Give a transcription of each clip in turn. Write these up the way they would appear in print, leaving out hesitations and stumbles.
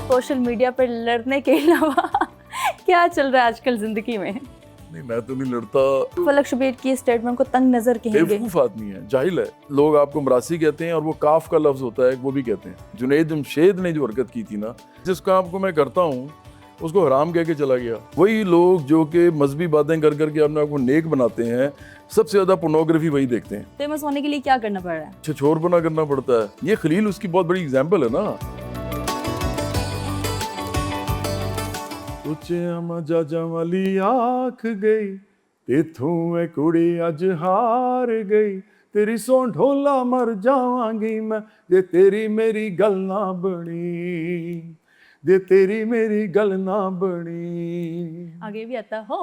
Social media पर लड़ने के अलावा क्या चल रहा है आजकल जिंदगी में? नहीं, मैं तो नहीं लड़ता। फलक शबीर की स्टेटमेंट को तंग नजर कहेंगे। बेवकूफ आदमी है, जाहिल है। लोग आपको मरासी कहते हैं और वो काफ का लफ्ज होता है, वो भी कहते हैं। जुनैद जमशेद ने जो हरकत की थी ना, जिस काम को मैं करता हूँ उसको हराम कह के चला गया। वही लोग जो कि मजहबी बातें कर करके अपने आप को नेक बनाते हैं, सबसे ज्यादा पोर्नोग्राफी वही देखते हैं। फेमस होने के लिए क्या करना पड़ रहा है? छछोरपना करना पड़ता है। ये खलील उसकी बहुत बड़ी एग्जाम्पल है ना। जाजा वाली आख गई तेथू मैं कुड़ी अज हार गई, तेरी सो ढोला मर जावांगी मैं जे तेरी मेरी गल ना बनी, जे तेरी मेरी गल ना बनी। आगे भी आता हो।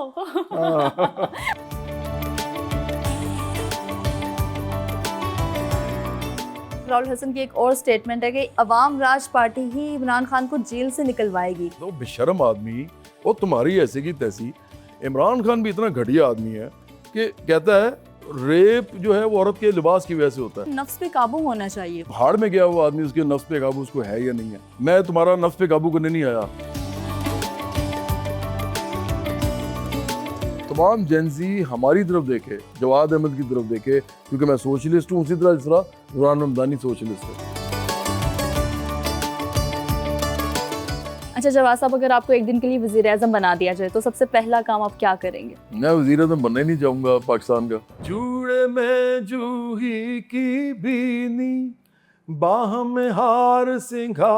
राहुल हसन की एक और स्टेटमेंट है कि अवाम राज पार्टी ही इमरान खान को जेल से निकलवाएगी। तो बेशरम आदमी और तुम्हारी ऐसे की तैसी। इमरान खान भी इतना घटिया आदमी है कि कहता है रेप जो है वो औरत के लिबास की वजह से होता है। नफ्स पे काबू होना चाहिए। भाड़ में गया वो आदमी, उसके नफ्स पे काबू उसको है या नहीं है। मैं तुम्हारा नफ्स पे काबू करने नहीं आया। तमाम जेंजी हमारी तरफ देखे, जवाद अहमद की तरफ देखे, क्योंकि मैं सोशलिस्ट हूँ उसी तरह जिस तरह नुरान रमजानी सोशलिस्ट है। अच्छा जवाद साहब, अगर आपको एक दिन के लिए वजीर आज़म बना दिया जाए तो सबसे पहला काम आप क्या करेंगे? मैं वजीर आज़म बनना ही नहीं चाहूंगा पाकिस्तान का। चूड़े में जूही की बीनी, बाह में हार सिंगार,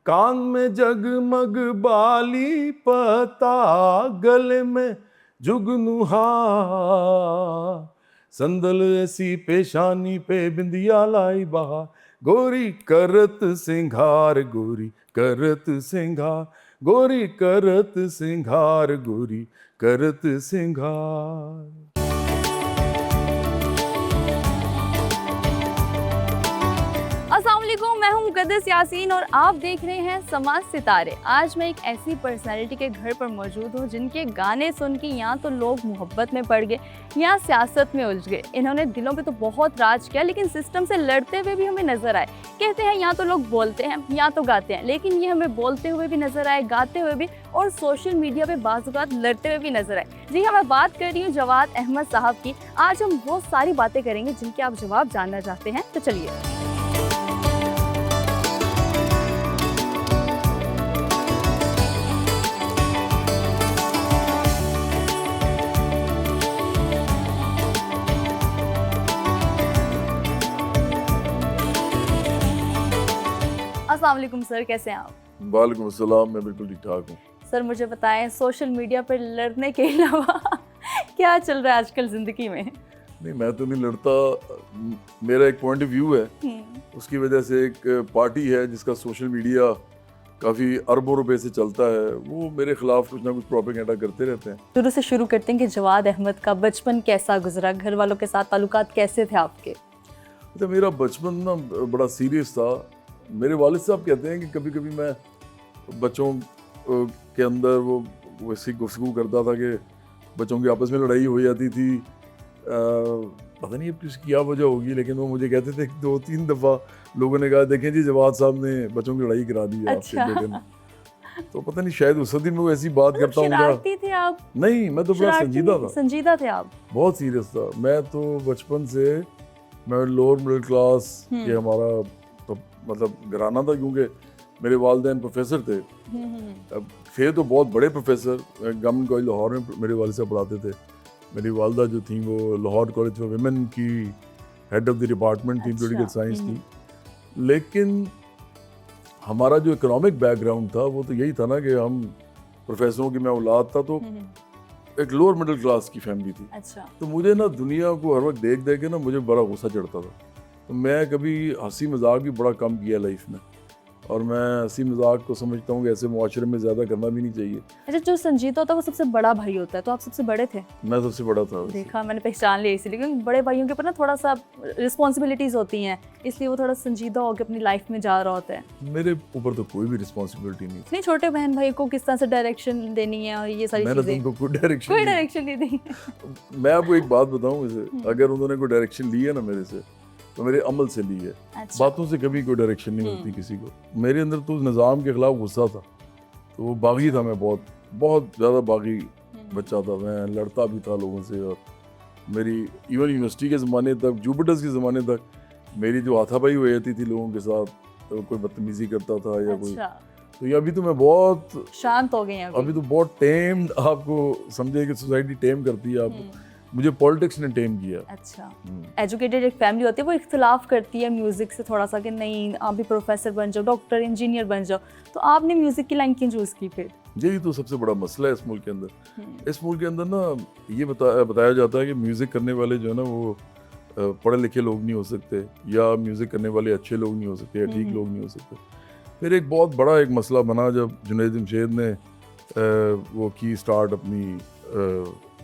कान में जगमग बाली पता, गले में जुगनू हार, संदल ऐसी पेशानी पे बिंदिया लाई बहार, गोरी करत सिंगार, गोरी करत सिंगार, गोरी करत सिंगार, गोरी करत सिंगार। अस्सलाम वालेकुम, मैं हूं मुक़द्दस यासीन और आप देख रहे हैं समाज सितारे। आज मैं एक ऐसी पर्सनालिटी के घर पर मौजूद हूं जिनके गाने सुन के या तो लोग मोहब्बत में पड़ गए या सियासत में उलझ गए। इन्होंने दिलों पे तो बहुत राज किया, लेकिन सिस्टम से लड़ते हुए भी हमें नजर आए। कहते हैं या तो लोग बोलते हैं या तो गाते हैं, लेकिन ये हमें बोलते हुए भी नजर आए, गाते हुए भी, और सोशल मीडिया पे बाज़-औक़ात लड़ते हुए भी नजर आए। जी हाँ, मैं बात कर रही हूँ जवाद अहमद साहब की। आज हम वो सारी बातें करेंगे जिनके आप जवाब जानना चाहते हैं, तो चलिए। अस्सलाम वालेकुम सर, कैसे हैं आप? वालेकुम अस्सलाम, मैं बिल्कुल ठीक ठाक हूँ। सर मुझे बताएं, सोशल मीडिया पर लड़ने के अलावा क्या चल रहा है आजकल जिंदगी में? नहीं, मैं तो नहीं लड़ता। मेरा एक पॉइंट ऑफ व्यू है, उसकी वजह से एक पार्टी है जिसका सोशल मीडिया काफ़ी अरबों रुपए से चलता है, वो मेरे खिलाफ कुछ ना कुछ प्रोपेगेंडा करते रहते हैं। शुरू से शुरू करते हैं कि जवाद अहमद का बचपन कैसा गुजरा, घर वालों के साथ ताल्लुकात कैसे थे आपके? तो मेरा बचपन ना बड़ा सीरियस था। मेरे वालिद साहब कहते हैं कि कभी कभी मैं बच्चों के अंदर वो वैसी गुफ्तगू करता था कि बच्चों की आपस में लड़ाई हो जाती थी। पता नहीं अब इसकी क्या वजह होगी, लेकिन वो मुझे कहते थे 2-3 दफ़ा लोगों ने कहा देखें जी जवाद साहब ने बच्चों की लड़ाई करा दी है आपके बेटे ने। तो पता नहीं शायद उस दिन मैं ऐसी बात करता हूँ। शरारती थे आप? नहीं, मैं तो बड़ा संजीदा था। संजीदा थे आप? बहुत सीरियस था मैं तो बचपन से। मैं लोअर मिडिल क्लास के हमारा तो मतलब घराना था, क्योंकि मेरे वालिदैन प्रोफेसर थे। अब थे तो बहुत बड़े प्रोफेसर। गवर्नमेंट कॉलेज लाहौर में मेरे वालिद साहब पढ़ाते थे। मेरी वालदा जो थी वो लाहौर कॉलेज ऑफ विमेन की हेड ऑफ द डिपार्टमेंट थी, पॉलिटिकल साइंस की। लेकिन हमारा जो इकोनॉमिक बैकग्राउंड था वो तो यही था ना कि हम प्रोफेसरों की मैं औलाद था, तो एक लोअर मिडिल क्लास की फैमिली थी। अच्छा। तो मुझे ना दुनिया को हर वक्त देख देख के ना मुझे बड़ा गुस्सा चढ़ता था। तो मैं कभी हंसी मजाक भी बड़ा कम किया लाइफ में, और मैं हंसी मजाक को समझता हूँ कि ऐसे मुआशरे में ज़्यादा करना भी नहीं चाहिए। अच्छा, जो संजीदा होता है वो सबसे बड़ा भाई होता है, तो आप सबसे बड़े थे? मैं सबसे बड़ा था। देखा, मैंने पहचान लिया इसीलिए, क्योंकि बड़े भाइयों के ऊपर ना थोड़ा सा रिस्पॉन्सिबिलिटीज़ होती हैं, इसलिए वो थोड़ा संजीदा होकर अपनी लाइफ में जा रहा होता है। मेरे ऊपर तो कोई भी रिस्पॉन्सिबिलिटी नहीं थी। नहीं, छोटे बहन भाई को किस तरह से डायरेक्शन देनी है और ये सारी चीज़ें। मैंने तुमको कोई डायरेक्शन नहीं दी। मैं आपको एक बात बताऊँ, इसे अगर उन्होंने कोई डायरेक्शन ली है ना मेरे से, तो मेरे अमल से ली है। अच्छा। बातों से कभी कोई डायरेक्शन नहीं मिलती किसी को। मेरे अंदर तो निज़ाम के खिलाफ गुस्सा था, तो वो बागी था मैं, बहुत बहुत ज़्यादा बागी बच्चा था मैं, लड़ता भी था लोगों से। और मेरी इवन यूनिवर्सिटी के ज़माने तक, जुपिटर्स के ज़माने तक मेरी जो हाथापाई हो जाती थी लोगों के साथ, तो कोई बदतमीज़ी करता था या कोई, अच्छा, तो ये अभी तो मैं बहुत शांत हो गए हैं अभी तो बहुत टेम्ड, आपको समझे कि सोसाइटी टेम करती है आपको। मुझे पॉलिटिक्स ने टेम किया। अच्छा, एजुकेटेड एक फैमिली होती है, वो इख्तिलाफ करती है म्यूजिक से थोड़ा सा कि नहीं आप भी प्रोफेसर बन जाओ, डॉक्टर इंजीनियर बन जाओ, तो आपने म्यूजिक की लाइन क्यों चूज की फिर? यही तो सबसे बड़ा मसला है इस मुल्क के अंदर। इस मुल्क के अंदर ना ये बताया जाता है कि म्यूजिक करने वाले जो है ना वो पढ़े लिखे लोग नहीं हो सकते, या म्यूजिक करने वाले अच्छे लोग नहीं हो सकते, या ठीक लोग नहीं हो सकते। फिर एक बहुत बड़ा एक मसला बना जब जुनैद जमशेद ने वो की स्टार्ट अपनी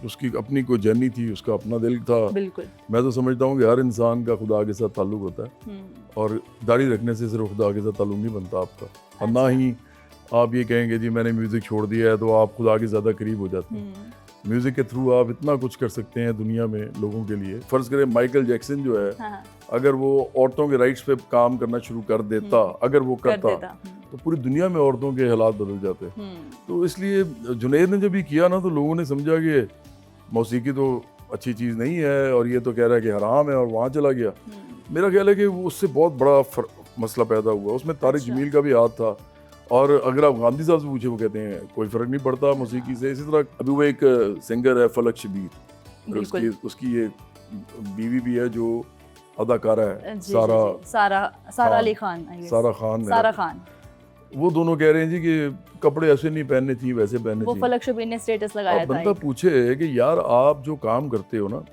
उसकी अपनी कोई जर्नी थी, उसका अपना दिल था। बिल्कुल। मैं तो समझता हूँ कि हर इंसान का खुदा के साथ ताल्लुक होता है, और दाढ़ी रखने से सिर्फ खुदा के साथ ताल्लुक नहीं बनता आपका। और ना ही आप ये कहेंगे जी मैंने म्यूज़िक छोड़ दिया है तो आप खुदा के ज़्यादा करीब हो जाते हैं। म्यूज़िक के थ्रू आप इतना कुछ कर सकते हैं दुनिया में लोगों के लिए। फ़र्ज़ करें माइकल जैक्सन जो है, हाँ। अगर वो औरतों के राइट्स पे काम करना शुरू कर देता, अगर वो करता तो पूरी दुनिया में औरतों के हालात बदल जाते। तो इसलिए जुनैद ने जब ये किया ना, तो लोगों ने समझा कि मौसीकी तो अच्छी चीज़ नहीं है, और ये तो कह रहा है कि हराम है, और वहाँ चला गया। मेरा ख्याल है कि वो उससे बहुत बड़ा मसला पैदा हुआ। उसमें तारिक जमील का भी हाथ था, और अगर आप गांधी साहब से पूछे वो कहते हैं कोई फ़र्क नहीं पड़ता मौसीकी से। इसी तरह अभी वो एक सिंगर है फलक शबीर, उसकी ये बीवी भी है जो अदाकारा है, सारा अली खान, सारा खान। वो दोनों कह रहे हैं जी कि कपड़े ऐसे नहीं पहनने चाहिए, वैसे पहनने चाहिए। वो फलक शबीर ने स्टेटस लगाया था। बंदा पूछे कि यार आप जो काम करते हो ना,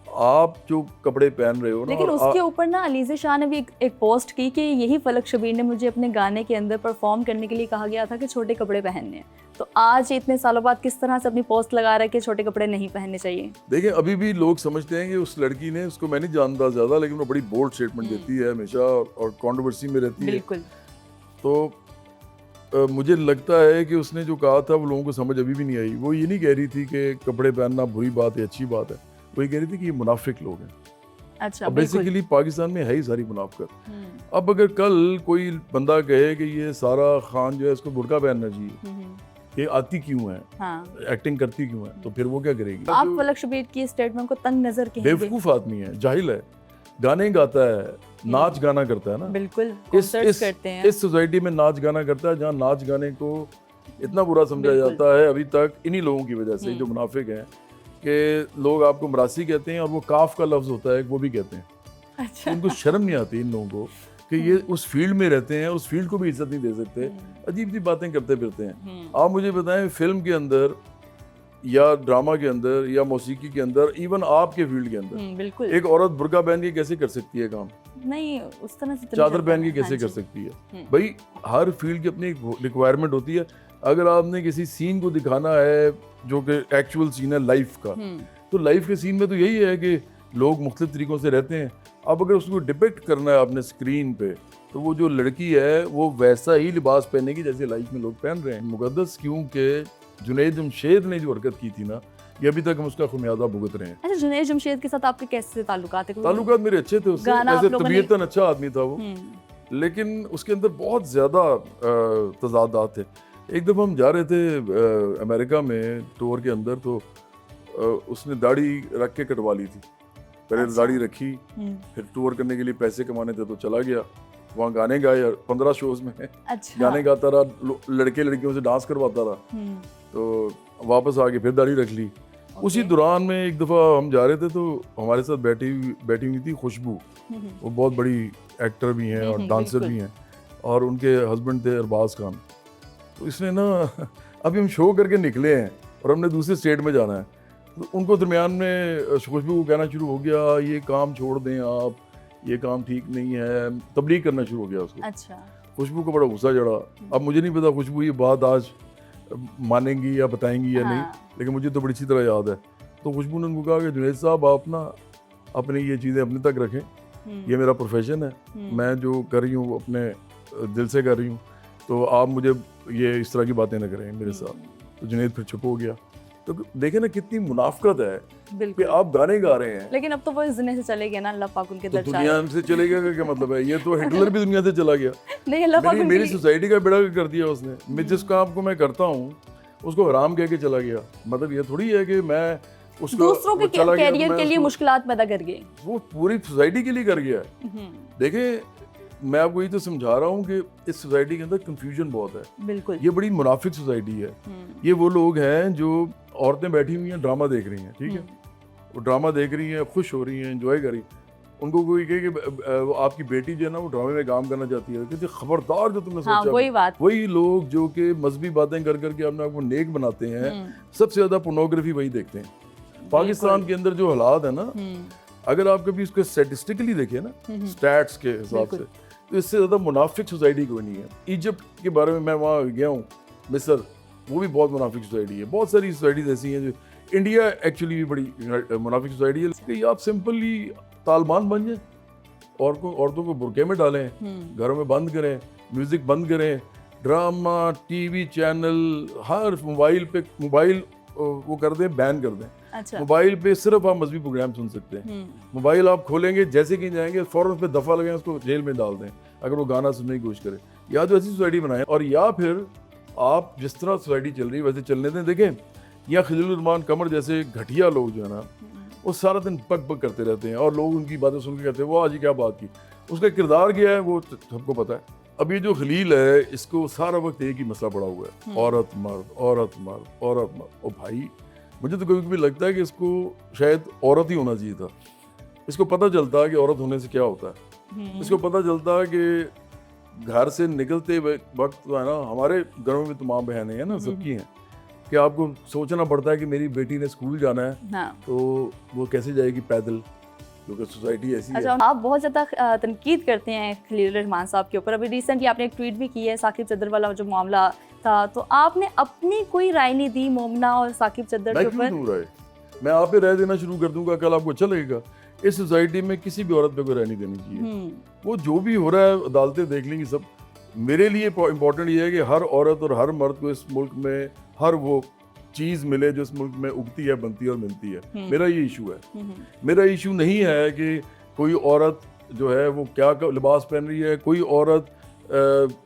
आप जो कपड़े पहन रहे हो ना, लेकिन उसके ऊपर ना अलीज़ा शाह ने भी एक पोस्ट की कि यही फलक शबीर ने मुझे अपने गाने के अंदर परफॉर्म करने के लिए कहा गया था कि छोटे कपड़े पहनने हैं। तो आज इतने सालों बाद किस तरह से अपनी पोस्ट लगा रहा है कि छोटे कपड़े नहीं पहनने चाहिए। देखिए अभी भी लोग समझते हैं कि उस लड़की ने, उसको मैं नहीं जानता ज़्यादा, लेकिन वो बड़ी बोल्ड स्टेटमेंट देती है हमेशा, और कंट्रोवर्सी में रहती है। बिल्कुल। तो मुझे लगता है कि उसने जो कहा था वो लोगों को समझ अभी भी नहीं आई। वो ये नहीं कह रही थी कि कपड़े पहनना बुरी बात है, अच्छी बात है। वो ये कह रही थी कि ये मुनाफिक लोग हैं। अच्छा, अब बेसिकली पाकिस्तान में है ही सारी मुनाफिकत। अब अगर कल कोई बंदा कहे कि ये सारा खान जो है इसको बुर्का पहनना चाहिए, ये आती क्यों है, एक्टिंग करती क्यों है, तो फिर वो क्या करेगी? आप फलक शबीर की स्टेटमेंट को तंग नजर कहेंगे? बेवकूफ आदमी है, जाहिल है, गाने गाता है, नाच गाना करता है ना। बिल्कुल, इस सोसाइटी में नाच गाना करता है, जहाँ नाच गाने को इतना बुरा समझा जाता है अभी तक इन्हीं लोगों की वजह से, जो मुनाफिक हैं, कि लोग आपको मरासी कहते हैं, और वो काफ का लफ्ज होता है वो भी कहते हैं। अच्छा। उनको शर्म नहीं आती इन लोगों को कि ये उस फील्ड में रहते हैं, उस फील्ड को भी इज्जत नहीं दे सकते, अजीब सी बातें करते फिरते हैं। आप मुझे बताएं, फिल्म के अंदर या ड्रामा के अंदर या मौसीकी के अंदर, इवन आपके फील्ड के अंदर, बिल्कुल, एक औरत बुर्का पहन के कैसे कर सकती है काम? नहीं, उस तरह से चादर पहन के कैसे कर सकती है? भाई हर फील्ड की अपनी रिक्वायरमेंट होती है। अगर आपने किसी सीन को दिखाना है जो कि एक्चुअल सीन है लाइफ का, तो लाइफ के सीन में तो यही है कि लोग मुख्तलिफ तरीकों से रहते हैं। अब अगर उसको डिपिक्ट करना है आपने स्क्रीन पे, तो वो जो लड़की है वो वैसा ही लिबास पहनेगी जैसे लाइफ में लोग पहन रहे हैं। मुकद्दस क्योंकि जुनैद जमशेद ने जो हरकत की थी ना, ये अभी तक हम उसका खुमियाजा भुगत रहे हैं। अच्छा, जुनैद जमशेद के साथ आपके कैसे ताल्लुकात है? ताल्लुकात मेरे अच्छे थे उससे, वैसे तबीयतन अच्छा आदमी था वो, लेकिन उसके अंदर बहुत ज़्यादा तजादात थे। एक दफ़ा हम जा रहे थे अमेरिका में टूर के अंदर, तो उसने दाढ़ी रख के कटवा ली थी। पहले दाढ़ी रखी, फिर टूर करने के लिए पैसे कमाने थे तो चला गया, वहाँ गाने गाए 15 शोज में। अच्छा। गाने गाता रहा, लड़के लड़कियों से डांस करवाता रहा, तो वापस आके फिर दाढ़ी रख ली। उसी दौरान में एक दफ़ा हम जा रहे थे तो हमारे साथ बैठी हुई थी खुशबू। वो बहुत बड़ी एक्टर भी हैं और डांसर भी हैं, और उनके हस्बैंड थे अरबाज खान। तो इसने ना अभी हम शो करके निकले हैं और हमने दूसरे स्टेट में जाना है, तो उनको दरमियान में खुशबू को कहना शुरू हो गया, ये काम छोड़ दें आप, ये काम ठीक नहीं है, तबलीग करना शुरू हो गया उसको। अच्छा। खुशबू को बड़ा गुस्सा चढ़ा। अब मुझे नहीं पता खुशबू ये बात आज मानेंगी या बताएंगी या नहीं, लेकिन मुझे तो बड़ी अच्छी तरह याद है। तो खुशबू ने उनको कहा कि जुनैद साहब आप ना अपनी ये चीज़ें अपने तक रखें, ये मेरा प्रोफेशन है, मैं जो कर रही हूँ अपने दिल से कर रही हूँ, तो आप मुझे ये इस तरह की बातें ना करें मेरे साथ। तो जुनैद फिर चुप हो गया। तो देखे ना कितनी मुनाफकत है कि बिल्कुल। आप गाने गा रहे हैं लेकिन अब तो वो इस दुनिया से चले गए ना, अल्लाह पाक उनके तो दर्जा दुनिया से चले गया का क्या मतलब है? ये तो हिटलर भी दुनिया से चला गया। नहीं, अल्लाह पाक मेरी उनकी सोसाइटी का बेड़ा कर दिया उसने। मैं जिस काम को मैं करता हूँ उसको हराम कह के चला गया। मतलब ये थोड़ी है कि मैं उसको दूसरों के वो चला गया तो कैरियर मैं के लिए उसको- मुश्किलात पैदा कर गए। वो पूरी सोसाइटी के लिए कर गया है। देखें मैं आपको ये तो समझा रहा हूँ कि इस सोसाइटी के अंदर कंफ्यूजन बहुत है। बिल्कुल। ये बड़ी मुनाफिक सोसाइटी है। ये वो लोग हैं जो औरतें बैठी हुई हैं ड्रामा देख रही हैं, ठीक है, वो ड्रामा देख रही हैं, खुश हो रही हैं, एंजॉय कर रही हैं। उनको कोई कहे कि आपकी बेटी जो है ना वो ड्रामे में काम करना चाहती है, कहती है खबरदार जो तुमने हाँ, सोचा। वही बात। वही लोग जो कि मजहबी बातें कर करके अपने आप को नेक बनाते हैं, सबसे ज्यादा पोर्नोग्राफी वही देखते हैं। पाकिस्तान के अंदर जो हालात है ना, अगर आप कभी उसको स्टैटिस्टिकली देखें ना, स्टैट्स के हिसाब से, तो इससे ज्यादा मुनाफिक सोसाइटी कोई नहीं है। इजिप्ट के बारे में मैं वहाँ गया हूँ, मिस्र, वो भी बहुत मुनाफिक सोसाइटी है। बहुत सारी सोसाइटीज ऐसी हैं जो, इंडिया एक्चुअली भी बड़ी मुनाफिक सोसाइटी है कि आप सिंपली तालिबान बन जाए, औरतों को बुरके में डालें, घरों में बंद करें, म्यूजिक बंद करें, ड्रामा, टीवी चैनल, हर मोबाइल वो कर दें, बैन कर दें। अच्छा। मोबाइल पे सिर्फ आप मजहबी प्रोग्राम सुन सकते हैं। मोबाइल आप खोलेंगे, जैसे कि जाएंगे फौरन पे दफा लगाएं, उसको जेल में डाल दें अगर वो गाना सुनने की कोशिश करे। या तो ऐसी सोसाइटी बनाएं, और या फिर आप जिस तरह सोसाइटी चल रही है वैसे चलने दें। देखें यहाँ खलीलुर रहमान कमर जैसे घटिया लोग जो है ना, वो सारा दिन पक पक करते रहते हैं और लोग उनकी बातें सुन के कहते हैं वो आज ही क्या बात की। उसका किरदार क्या है वो सबको पता है। अब ये जो खलील है, इसको सारा वक्त एक ही मसला पड़ा हुआ है, औरत मर्द, औरत मर्द, औरत मर्द। और भाई मुझे तो कभी कभी लगता है कि इसको शायद औरत ही होना चाहिए था। इसको पता चलता है कि औरत होने से क्या होता है। इसको पता चलता है कि घर से निकलते वक्त तो है ना, हमारे घरों में भी तो माँ बहनें हैं ना, सबकी हैं, कि आपको सोचना पड़ता है कि मेरी बेटी ने स्कूल जाना है, हाँ। तो वो कैसे जाएगी पैदल, क्योंकि सोसाइटी ऐसी अच्छा, है। आप बहुत ज़्यादा तनकीद करते हैं खलील रहमान साहब के ऊपर। अभी रिसेंटली आपने एक ट्वीट भी की है, साकिब चद्दर वाला जो मामला था, तो आपने अपनी कोई राय नहीं दी मोमना और साकिब चद्दर के ऊपर। दूर है, मैं आप पे राय देना शुरू कर दूंगा, कल आपको अच्छा लगेगा। इस सोसाइटी में किसी भी औरत पे कोई राय नहीं देनी चाहिए। वो जो भी हो रहा है अदालतें देख लेंगी सब। मेरे लिए इम्पोर्टेंट ये है कि हर औरत और हर मर्द को इस मुल्क में हर वो चीज़ मिले जो इस मुल्क में उगती है, बनती है और मिलती है। मेरा ये इशू है। मेरा इशू नहीं है कि कोई औरत जो है वो क्या लिबास पहन रही है, कोई औरत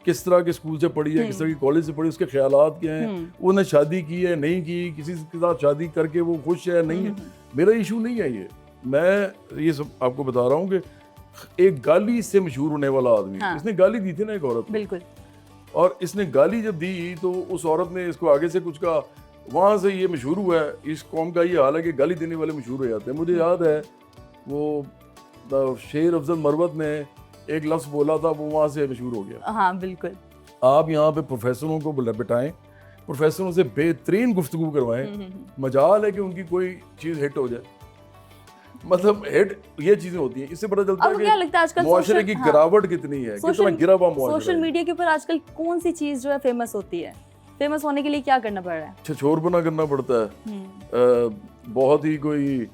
किस तरह के स्कूल से पढ़ी है, किस तरह की कॉलेज से पढ़ी, उसके ख्यालात क्या हैं, उन्हें शादी की है नहीं की, किसी के साथ शादी करके वो खुश है नहीं है। मेरा इशू नहीं है ये। मैं ये सब आपको बता रहा हूँ कि एक गाली से मशहूर होने वाला आदमी, हाँ। इसने गाली दी थी ना एक औरत, बिल्कुल, और इसने गाली जब दी तो उस औरत ने इसको आगे से कुछ कहा, वहाँ से ये मशहूर हुआ है। इस कौम का ये हाल है कि गाली देने वाले मशहूर हो जाते हैं। मुझे याद है वो शेर अफजल मरवत ने एक लफ्ज़ बोला था, वो वहाँ से मशहूर हो गया। हाँ बिल्कुल। आप यहाँ पे प्रोफेसरों को बिठाएं, प्रोफेसरों से बेहतरीन गुफ्तगू करवाएं, मजाल है कि उनकी कोई चीज़ हिट हो जाए। मतलब हिट ये चीज़ें होती हैं, इससे पता चलता अब क्या लगता है है आजकल कि मुआशरे की गिरावट कितनी है, कितना गिरा हुआ मुआशरा सोशल है। मीडिया के ऊपर आजकल कौन सी चीज़ जो है फेमस होती है? फेमस होने के लिए क्या करना पड़ रहा है? छछोरपना करना पड़ता है, बहुत ही कोई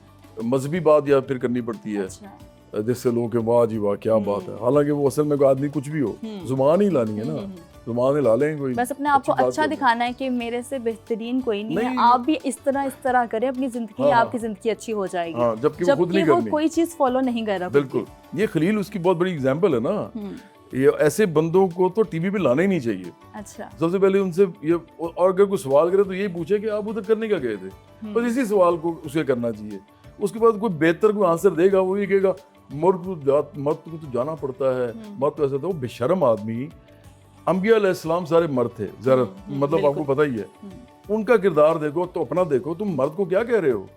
मजहबी बात या फिर करनी पड़ती है, अच्छा। जिससे लोगों के वाह जी वाह क्या बात है। हालांकि वो असल में कोई आदमी कुछ भी हो, जुबान ही लानी है ना, जुबान ही ला लें कोई। बस अपने आप को अच्छी बात अच्छा कर लें। दिखाना है कि मेरे से बेहतरीन कोई नहीं है, नहीं। आप भी इस तरह करें अपनी जिंदगी, हाँ। आपकी जिंदगी अच्छी हो जाएगी। हाँ, जबकि वो खुद नहीं वो करनी। कोई चीज फॉलो नहीं कर रहा। बिल्कुल, ये खलील उसकी बहुत बड़ी एग्जाम्पल है ना। ये ऐसे बंदों को तो टीवी पे लाना ही नहीं चाहिए। अच्छा। सबसे पहले उनसे ये, और अगर कोई सवाल करे तो ये पूछे कि आप उधर करने क्या गए थे, बस इसी सवाल को उसे करना चाहिए। उसके बाद कोई बेहतर कोई आंसर देगा, वो ये कहेगा मर्द को तो जाना पड़ता है, मर्द तो ऐसा था। वो बेशर्म आदमी, अंबिया अलैहिस्सलाम सारे मर्द थे, जरा मतलब आपको पता ही है। उनका किरदार देखो तो अपना देखो, तुम मर्द को क्या कह रहे हो?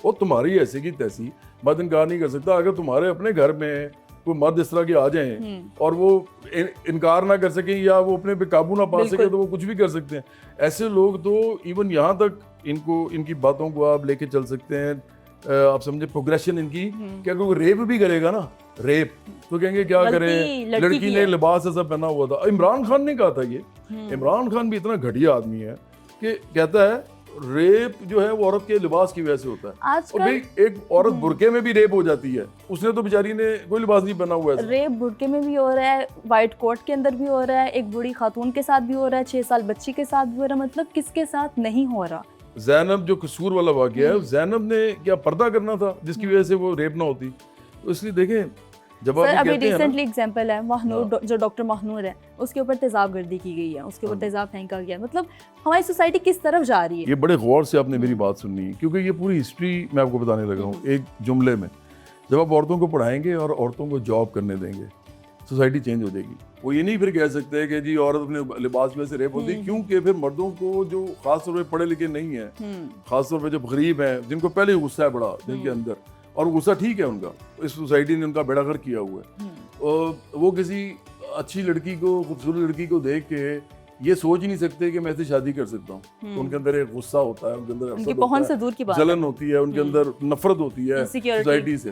वो तुम्हारी ऐसी की तैसी मर्द इनकार नहीं कर सकता। अगर तुम्हारे अपने घर में कोई मर्द इस तरह के आ जाएं और वो इनकार ना कर सकें या वो अपने पे काबू ना पा सके, तो वो कुछ भी कर सकते हैं। ऐसे लोग तो इवन यहाँ तक इनकी बातों को आप लेके चल सकते हैं, आप समझे प्रोग्रेशन इनकी, कि अगर वो रेप भी करेगा ना, रेप, तो कहेंगे क्या करें, लड़की ने लिबास ऐसा पहना हुआ था। इमरान खान ने कहा था ये, इमरान खान भी इतना घटिया आदमी है कि कहता है रेप जो है वो औरत के लिबास की वजह से होता है। और भाई एक औरत बुरके में भी रेप हो जाती है, उसने तो बेचारी ने कोई लिबास नहीं पहना हुआ है। रेप बुरके में भी हो रहा है, व्हाइट कोट के अंदर भी हो रहा है, एक बूढ़ी खातून के साथ भी हो रहा है, 6 साल बच्ची के साथ भी हो रहा है। मतलब किसके साथ नहीं हो रहा? जैनब जो कसूर वाला वाक़या है, जैनब ने क्या पर्दा करना था जिसकी वजह से वो रेप ना होती? तो इसलिए देखें, जब आप सर अभी कहते हैं रिसेंटली एग्जांपल है महनूर, जो डॉक्टर महनूर है, उसके ऊपर तेजाब गर्दी की गई है, उसके ऊपर तेजाब फेंका गया। मतलब हमारी सोसाइटी किस तरफ जा रही है? ये बड़े गौर से आपने मेरी बात सुननी है, क्योंकि ये पूरी हिस्ट्री मैं आपको बताने लगा हूँ एक जुमले में। जब आप औरतों को पढ़ाएंगे और औरतों को जॉब करने देंगे, सोसाइटी चेंज हो जाएगी। वो ये नहीं फिर कह सकते कि जी औरत अपने लिबास की वजह से रेप होती है, क्योंकि फिर मर्दों को जो खासतौर पर पढ़े लिखे नहीं है, खासतौर पर जो गरीब हैं, जिनको पहले ही गुस्सा है बड़ा जिनके अंदर, और गुस्सा ठीक है उनका, इस सोसाइटी ने उनका बेड़ागर किया हुआ है, वो किसी अच्छी लड़की को, खूबसूरत लड़की को देख के ये सोच ही नहीं सकते कि मैं इससे शादी कर सकता हूँ। तो उनके अंदर एक गुस्सा होता है, उनके अंदर उनकी पहुंच से दूर की बात, जलन होती है, उनके अंदर नफरत होती है सोसाइटी से,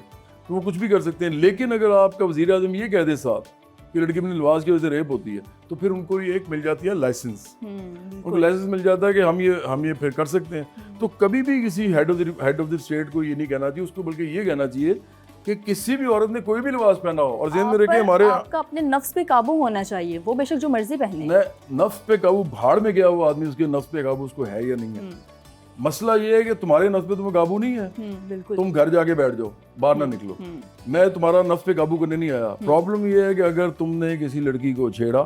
तो वो कुछ भी कर सकते हैं। लेकिन अगर आपका वज़ीर आज़म ये कह दे साथ कि लड़की अपने लिबास की वजह से रेप होती है, तो फिर उनको ये एक मिल जाती है लाइसेंस, उनको लाइसेंस मिल जाता है कि हम ये फिर कर सकते हैं। तो कभी भी किसी हेड ऑफ द स्टेट को ये नहीं कहना चाहिए, उसको बल्कि ये कहना चाहिए कि किसी भी औरत ने कोई भी लिबास पहना हो, और ज़हन में रखिए हमारे आपका अपने नफ्स पे काबू होना चाहिए, वो बेशक जो मर्जी पहने। नफ्स पे काबू, भाड़ में गया हुआ आदमी, उसके नफ्स पे काबू उसको है या नहीं है। मसला ये है कि तुम्हारे नफ्स पे तुम्हें काबू नहीं है, बिल्कुल। तुम घर जाके बैठ जाओ, बाहर ना निकलो। मैं तुम्हारा नफ्स पे काबू करने नहीं आया। प्रॉब्लम ये है कि अगर तुमने किसी लड़की को छेड़ा,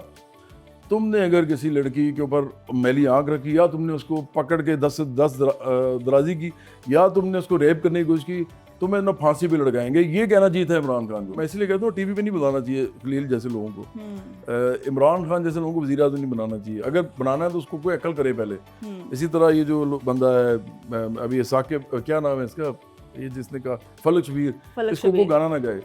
तुमने अगर किसी लड़की के ऊपर मैली आंख रखी, या तुमने उसको पकड़ के 10 दराजी की, या तुमने उसको रेप करने की कोशिश की, तुम्हें ना फांसी पे लटकाएंगे। ये कहना चाहिए था इमरान खान को। मैं इसलिए कहता हूँ टीवी पे नहीं बताना चाहिए खलील जैसे लोगों को, इमरान खान जैसे लोगों को वज़ीर आज़म नहीं बनाना चाहिए। अगर बनाना है तो उसको कोई अकल करे पहले। इसी तरह ये जो बंदा है अभी साकिब, क्या नाम है इसका, ये जिसने कहा फलक शबीर, इसको वो गाना ना गाए।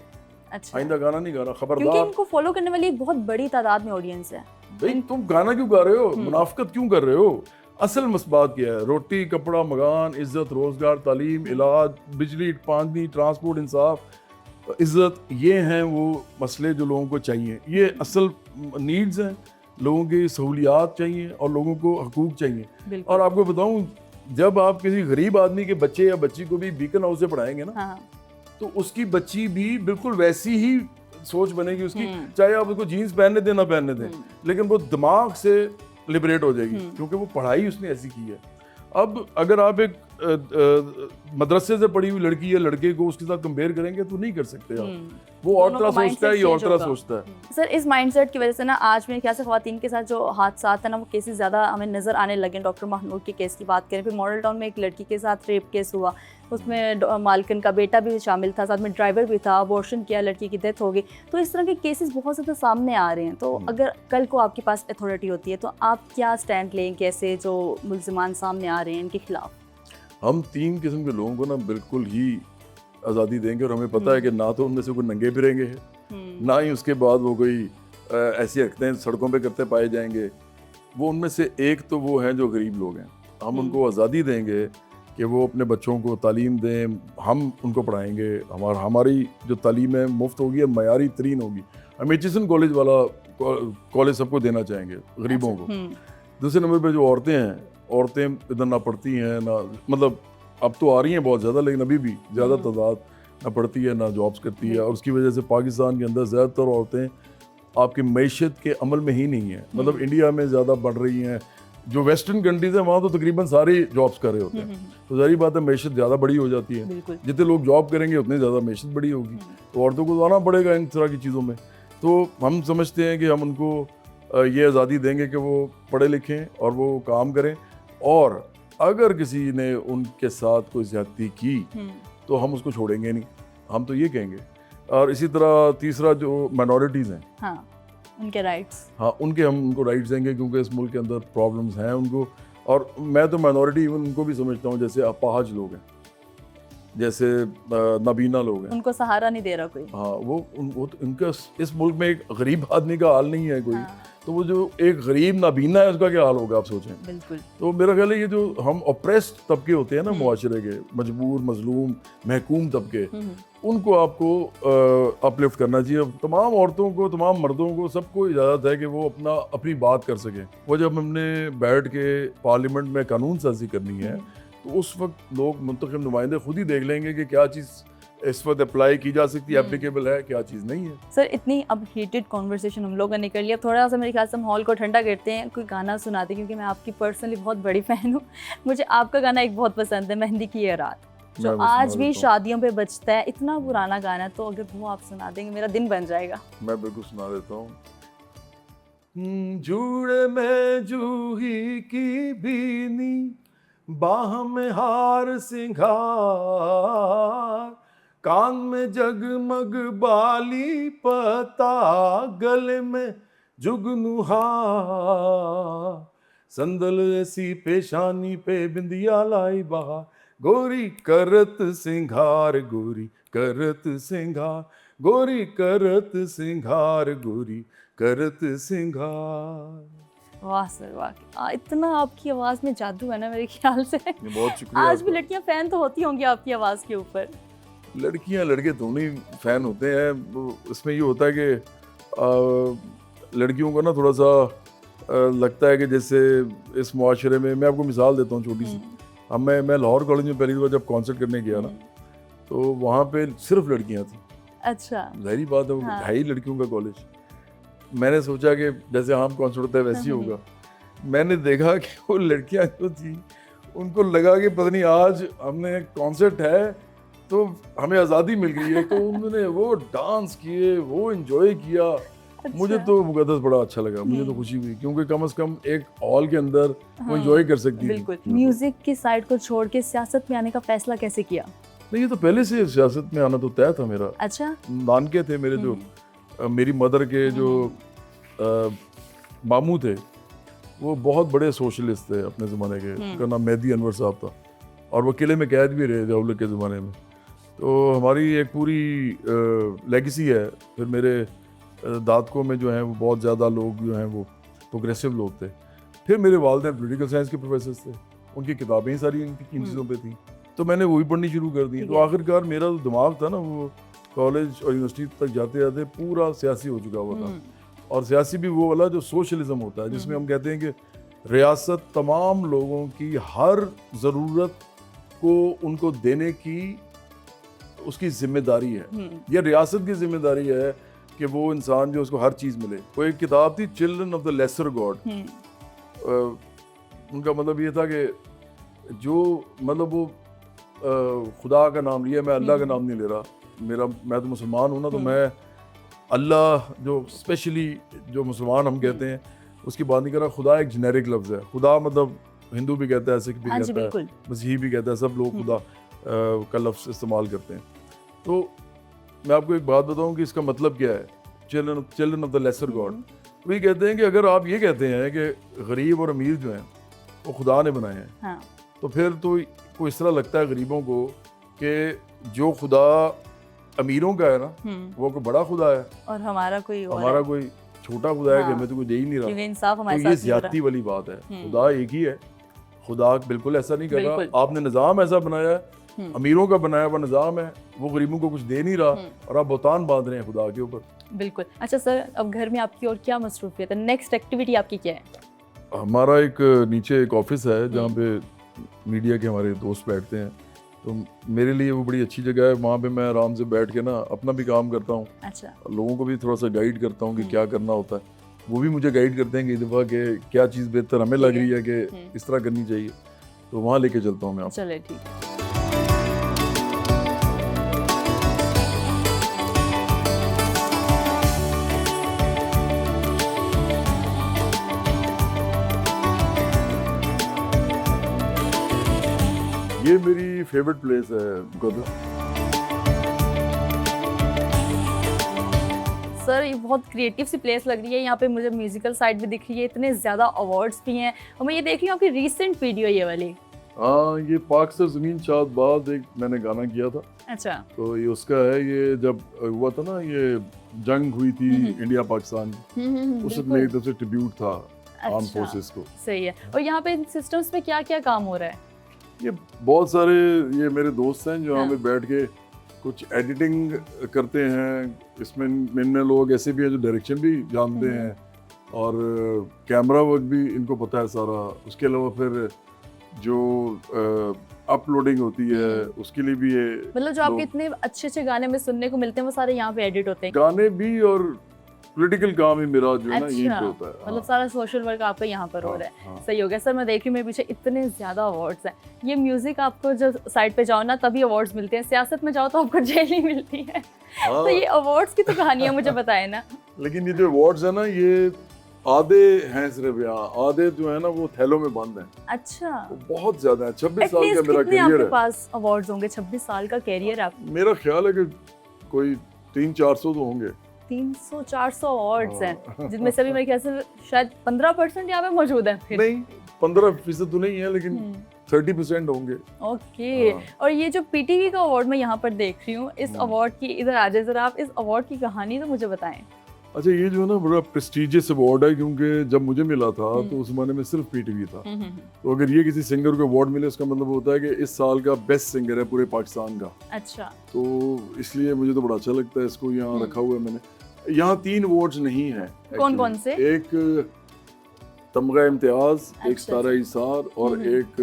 अच्छा, आइंदा गाना नहीं गाना, खबरदार। क्योंकि इनको फॉलो करने वाली एक बहुत बड़ी तादाद में ऑडियंस है। भाई तुम गाना क्यों गा रहे हो, मुनाफिकत क्यों कर रहे हो? असल मसबात क्या है? रोटी, कपड़ा, मकान, इज्जत, रोजगार, तालीम, इलाज, बिजली, पानी, ट्रांसपोर्ट, इंसाफ, इज्जत, ये हैं वो मसले जो लोगों को चाहिए। ये असल नीड्स हैं, लोगों की सहूलियात चाहिए और लोगों को हकूक चाहिए। और आपको बताऊं, जब आप किसी गरीब आदमी के बच्चे या बच्ची को भी बीकन हाउस से पढ़ाएंगे ना, तो उसकी बच्ची भी बिल्कुल वैसी ही सोच बनेगी उसकी, चाहे आप उसको जीन्स पहनने दें ना पहनने दें, लेकिन वो दिमाग से लिबरेट हो जाएगी, क्योंकि वो पढ़ाई उसने ऐसी की है। अब अगर आप एक मदरसे से पढ़ी हुई लड़की या लड़के को उसके साथ कंपेयर करेंगे तो नहीं कर सकते आप। वो और तरह सोचता है, ये और तरह सोचता है। सर इस माइंडसेट की वजह से ना आज मेरे ख्याल से ख़वातीन के साथ जो हादसात है ना, वो केसेस ज़्यादा हमें नज़र आने लगे। डॉक्टर महनूर के केस की बात करें, फिर मॉडल टाउन में एक लड़की के साथ रेप केस हुआ, उसमें मालकिन का बेटा भी शामिल था, साथ में ड्राइवर भी था, अबॉर्शन किया, लड़की की डेथ हो गई। तो इस तरह के केसेस बहुत ज़्यादा सामने आ रहे हैं। तो अगर कल को आपके पास अथॉरिटी होती है तो आप क्या स्टैंड लें, कैसे जो मुल्ज़िमान सामने आ रहे हैं इनके खिलाफ? हम 3 किस्म के लोगों को ना बिल्कुल ही आज़ादी देंगे, और हमें पता है कि ना तो उनमें से कोई नंगे फिरेंगे, ना ही उसके बाद वो कोई ऐसी हरकतें सड़कों पे करते पाए जाएंगे। वो उनमें से एक तो वो हैं जो गरीब लोग हैं। हम उनको आज़ादी देंगे कि वो अपने बच्चों को तालीम दें, हम उनको पढ़ाएंगे। हमारी जो तालीम है मुफ्त होगी, मयारी तरीन होगी। हम एचिसन कॉलेज वाला कॉलेज सबको देना चाहेंगे गरीबों को। दूसरे नंबर पे जो औरतें हैं, औरतें इधर ना पढ़ती हैं ना, मतलब अब तो आ रही हैं बहुत ज़्यादा, लेकिन अभी भी ज़्यादा तादाद ना पढ़ती है ना जॉब्स करती है, और उसकी वजह से पाकिस्तान के अंदर ज़्यादातर औरतें आपकी मैशत के अमल में ही नहीं है। मतलब इंडिया में ज़्यादा बढ़ रही हैं, जो वेस्टर्न कंट्रीज़ हैं वहाँ तो तकरीबन सारी जॉब्स कर रहे होते हैं, तो ज़ाहिर बात है मैशत ज़्यादा बड़ी हो जाती है। जितने लोग जॉब करेंगे उतनी ज़्यादा मैशत बड़ी होगी, तो औरतों को तो आना पड़ेगा इन तरह की चीज़ों में। तो हम समझते हैं कि हम उनको ये आज़ादी देंगे कि वो पढ़े लिखें और वो काम करें, और अगर किसी ने उनके साथ कोई ज़्यादती की तो हम उसको छोड़ेंगे नहीं, हम तो ये कहेंगे। और इसी तरह तीसरा जो माइनॉरिटीज़ हैं, हाँ, उनके राइट्स, हाँ उनके हम उनको राइट्स देंगे, क्योंकि इस मुल्क के अंदर प्रॉब्लम्स हैं उनको। और मैं तो माइनॉरिटी इवन उनको भी समझता हूँ, जैसे अपाहज लोग हैं, जैसे नाबीना लोग हैं, उनको सहारा नहीं दे रहा कोई। हाँ वो तो इनका इस मुल्क में एक गरीब आदमी का हाल नहीं है कोई, तो वो जो एक गरीब नाबीना है उसका क्या हाल होगा आप सोचें। बिल्कुल। तो मेरा ख्याल है ये जो हम ऑप्रेस्ड तबके होते हैं ना मुआशरे के, मजबूर, मजलूम, महकूम तबके, उनको आपको अपलिफ्ट करना चाहिए। तमाम औरतों को, तमाम मर्दों को, सबको इजाज़त है कि वो अपनी बात कर सकें। वो जब हमने बैठ के पार्लियामेंट में कानून साजी करनी है तो उस वक्त लोग मुंतखब नुमाइंदे खुद ही देख लेंगे कि क्या चीज़ इस वक्त अप्लाई की जा सकती है, एप्लीकेबल है, क्या चीज़ नहीं है। सर इतनी अब हीटेड कॉन्वर्सेशन हम लोगों ने कर लिया, थोड़ा सा मेरे ख्याल से माहौल को ठंडा करते हैं, कोई गाना सुनाते, क्योंकि मैं आपकी पर्सनली बहुत बड़ी फ़ैन हूँ। मुझे आपका गाना एक बहुत पसंद है, मेहंदी की ये रात, जो मैं आज सुना भी देता हूँ। शादियों पे बजता है। इतना पुराना गाना है, तो अगर वो आप सुना देंगे मेरा दिन बन जाएगा। मैं बिल्कुल सुना देता हूँ। जूड़े में जूही की बीनी, बाह में हार सिंगार, कान में जगमग बाली पता, गले में जुगनू हार, संदल ऐसी पेशानी पे बिंदिया लाई बहार, गोरी करत सिंगार, गोरी करत सिंगार, गोरी करत सिंगार, गोरी करत सिंगार। वाह सर वाह, इतना आपकी आवाज़ में जादू है ना मेरे ख्याल से। बहुत शुक्रिया आज भी आपका। लड़कियां फ़ैन तो होती होंगी आपकी आवाज़ के ऊपर। लड़कियां लड़के दोनों ही फैन होते हैं। इसमें ये होता है कि लड़कियों को ना थोड़ा सा लगता है कि जैसे इस मुआशरे में, मैं आपको मिसाल देता हूँ छोटी सी। अब मैं लाहौर कॉलेज में पहली बार जब कॉन्सर्ट करने गया ना, तो वहाँ पे सिर्फ लड़कियाँ थी। अच्छा। जाहिर बात है, वो हाँ। है ही लड़कियों का कॉलेज। मैंने सोचा कि जैसे आम कॉन्सर्ट होता है वैसे ही होगा। मैंने देखा कि वो लड़कियां जो थी, उनको लगा कि पता नहीं आज हमने कॉन्सर्ट है तो हमें आज़ादी मिल गई है, तो उन्होंने वो डांस किए, वो एंजॉय किया। मुझे तो मुकद्दस बड़ा अच्छा लगा, मुझे तो खुशी हुई, क्योंकि कम से कम एक हॉल के अंदर वो एंजॉय कर सकती थी। बिल्कुल। म्यूजिक की साइड को छोड़ के सियासत में आने का फैसला कैसे किया? नहीं, ये तो पहले से सियासत में आना तो तय था मेरा। अच्छा। नानके थे मेरे, जो मेरी मदर के जो मामू थे, वो बहुत बड़े सोशलिस्ट थे अपने ज़माने के। उनका नाम मेहदी अनवर साहब था, और वो किले में कैद भी रहे जवाहर के ज़माने में। तो हमारी एक पूरी लेगेसी है। फिर मेरे दादकों में जो हैं वो बहुत ज़्यादा लोग जो हैं वो प्रोग्रेसिव लोग थे। फिर मेरे वालिदैन पॉलिटिकल साइंस के प्रोफेसर थे, उनकी किताबें ही सारी इनकी इन चीज़ों पे थी, तो मैंने वही पढ़नी शुरू कर दी। तो आखिरकार मेरा जो दिमाग था ना, वो कॉलेज और यूनिवर्सिटी तक जाते जाते पूरा सियासी हो चुका हुआ था। और सियासी भी वो वाला जो सोशलिज्म होता है, जिसमें हम कहते हैं कि रियासत तमाम लोगों की हर ज़रूरत को उनको देने की उसकी जिम्मेदारी है। यह रियासत की जिम्मेदारी है कि वो इंसान जो उसको हर चीज़ मिले। वो एक किताब थी, children of the lesser god. उनका मतलब ये था कि जो मतलब वो खुदा का नाम लिया, मैं अल्लाह का नाम नहीं ले रहा। मैं तो मुसलमान हूँ ना, तो मैं अल्लाह जो स्पेशली जो मुसलमान हम कहते हैं उसकी बात नहीं कर रहा। खुदा एक जेनेरिक लफ्ज़ है। खुदा मतलब हिंदू भी कहता है, सिख भी कहता है, मसीही भी कहता है, सब लोग खुदा का लफ्ज़ इस्तेमाल करते हैं। तो मैं आपको एक बात बताऊं कि इसका मतलब क्या है, children of the lesser god. वो ये कहते हैं कि अगर आप ये कहते हैं कि गरीब और अमीर जो हैं वो खुदा ने बनाए हैं, हाँ। तो फिर तो कोई इस तरह लगता है गरीबों को कि जो खुदा अमीरों का है ना, वो कोई बड़ा खुदा है और हमारा कोई छोटा खुदा है कि हमें तो कोई दे ही नहीं रहा। इंसाफ हमारे तो ये ज्यादती वाली बात है। खुदा एक ही है, खुदा बिल्कुल ऐसा नहीं कर रहा। आपने निज़ाम ऐसा बनाया है, अमीरों का बनाया हुआ निज़ाम है, वो गरीबों को कुछ दे नहीं रहा, और आप बहुतान बांध रहे हैं खुदा के ऊपर। बिल्कुल। अच्छा सर, अब घर में आपकी और क्या मसरूफियत है? नेक्स्ट एक्टिविटी आपकी क्या है? हमारा एक नीचे एक ऑफिस है जहाँ पे मीडिया के हमारे दोस्त बैठते हैं, तो मेरे लिए वो बड़ी अच्छी जगह है। वहाँ पे मैं आराम से बैठ के ना अपना भी काम करता हूँ। अच्छा। लोगों को भी थोड़ा सा गाइड करता हूँ कि क्या करना होता है। वो भी मुझे गाइड करते हैं कई दफ़ा कि क्या चीज़ बेहतर हमें लग रही है कि इस तरह करनी चाहिए, तो वहाँ लेके चलता हूँ मैं आपको। चलिए ठीक है। ये मेरी फेवरेट प्लेस है मुकद्दस। सर ये बहुत क्रिएटिव सी प्लेस लग रही है। यहाँ पे मुझे म्यूजिकल साइड भी दिख रही है, इतने ज़्यादा अवार्ड्स भी हैं, और मैं ये देख रही हूँ आपकी रीसेंट वीडियो ये वाली। हाँ, ये पाक से ज़मीन चाहत बाद एक मैंने गाना किया था। अच्छा। तो ये उसका है। ये जब हुआ था ना, ये जंग हुई थी इंडिया पाकिस्तान की, उस समय एक तरफ से ट्रिब्यूट था आर्म फोर्सेस को। सही है। और यहाँ पे इन सिस्टम्स में क्या क्या काम हो रहा है? ये बहुत सारे ये मेरे दोस्त हैं जो यहाँ पे बैठ के कुछ एडिटिंग करते हैं। इसमें इनमें लोग ऐसे भी हैं जो डायरेक्शन भी जानते हैं, और कैमरा वर्क भी इनको पता है सारा। उसके अलावा फिर जो अपलोडिंग होती है उसके लिए भी ये मतलब जो आपके इतने अच्छे अच्छे गाने में सुनने को मिलते हैं वो सारे यहाँ पे एडिट होते हैं। गाने भी और पॉलिटिकल काम ही मेरा जो है ना यहीं अच्छा, पे होता है। मतलब सारा सोशल वर्क आपका यहाँ पर हो रहा है। हाँ। सही हो गया सर। मैं देख रही हूँ मेरे पीछे इतने ज्यादा अवार्ड्स हैं। ये म्यूजिक आपको जब साइड पे जाओ ना तभी अवार्ड्स मिलते हैं, सियासत में जाओ तो आपको जेल ही मिलती है। तो ये अवार्ड्स की तो कहानियां मुझे बताए ना। लेकिन ये जो अवार्ड्स है ना ये आधे हैं सिर्फ यहाँ, आधे जो है ना वो थैलों में बंद हैं। अच्छा, वो बहुत ज्यादा है। 26 साल At का least मेरा कितने करियर आपके है। पास अवार्ड्स होंगे? 26 साल का कैरियर आप, मेरा ख्याल है कि कोई 300-400 तो होंगे। 300-400 अवार्ड्स हैं, जिनमें से भी मेरे ख्याल से शायद 15% यहाँ पे मौजूद है फिर। नहीं 15% तो नहीं है लेकिन 30% होंगे। ओके। और ये जो पीटीवी का अवार्ड मैं यहाँ पर देख रही हूँ, इस अवार्ड की, इधर आ जाए जरा आप, इस अवार्ड की कहानी तो मुझे बताएं। अच्छा, ये जो है ना बड़ा प्रेस्टिजियस अवार्ड है क्योंकि जब मुझे मिला था तो उस जमाने में सिर्फ पीटीवी था। तो अगर ये किसी सिंगर को अवार्ड मिले उसका मतलब होता है कि इस साल का बेस्ट सिंगर है पूरे पाकिस्तान का। अच्छा। तो इसलिए मुझे तो बड़ा अच्छा लगता है, इसको यहाँ रखा हुआ है मैंने। यहाँ 3 अवार्ड्स नहीं है। कौन कौन से? एक तमगा इम्तियाज, एक अच्छा, सितारा इसार और एक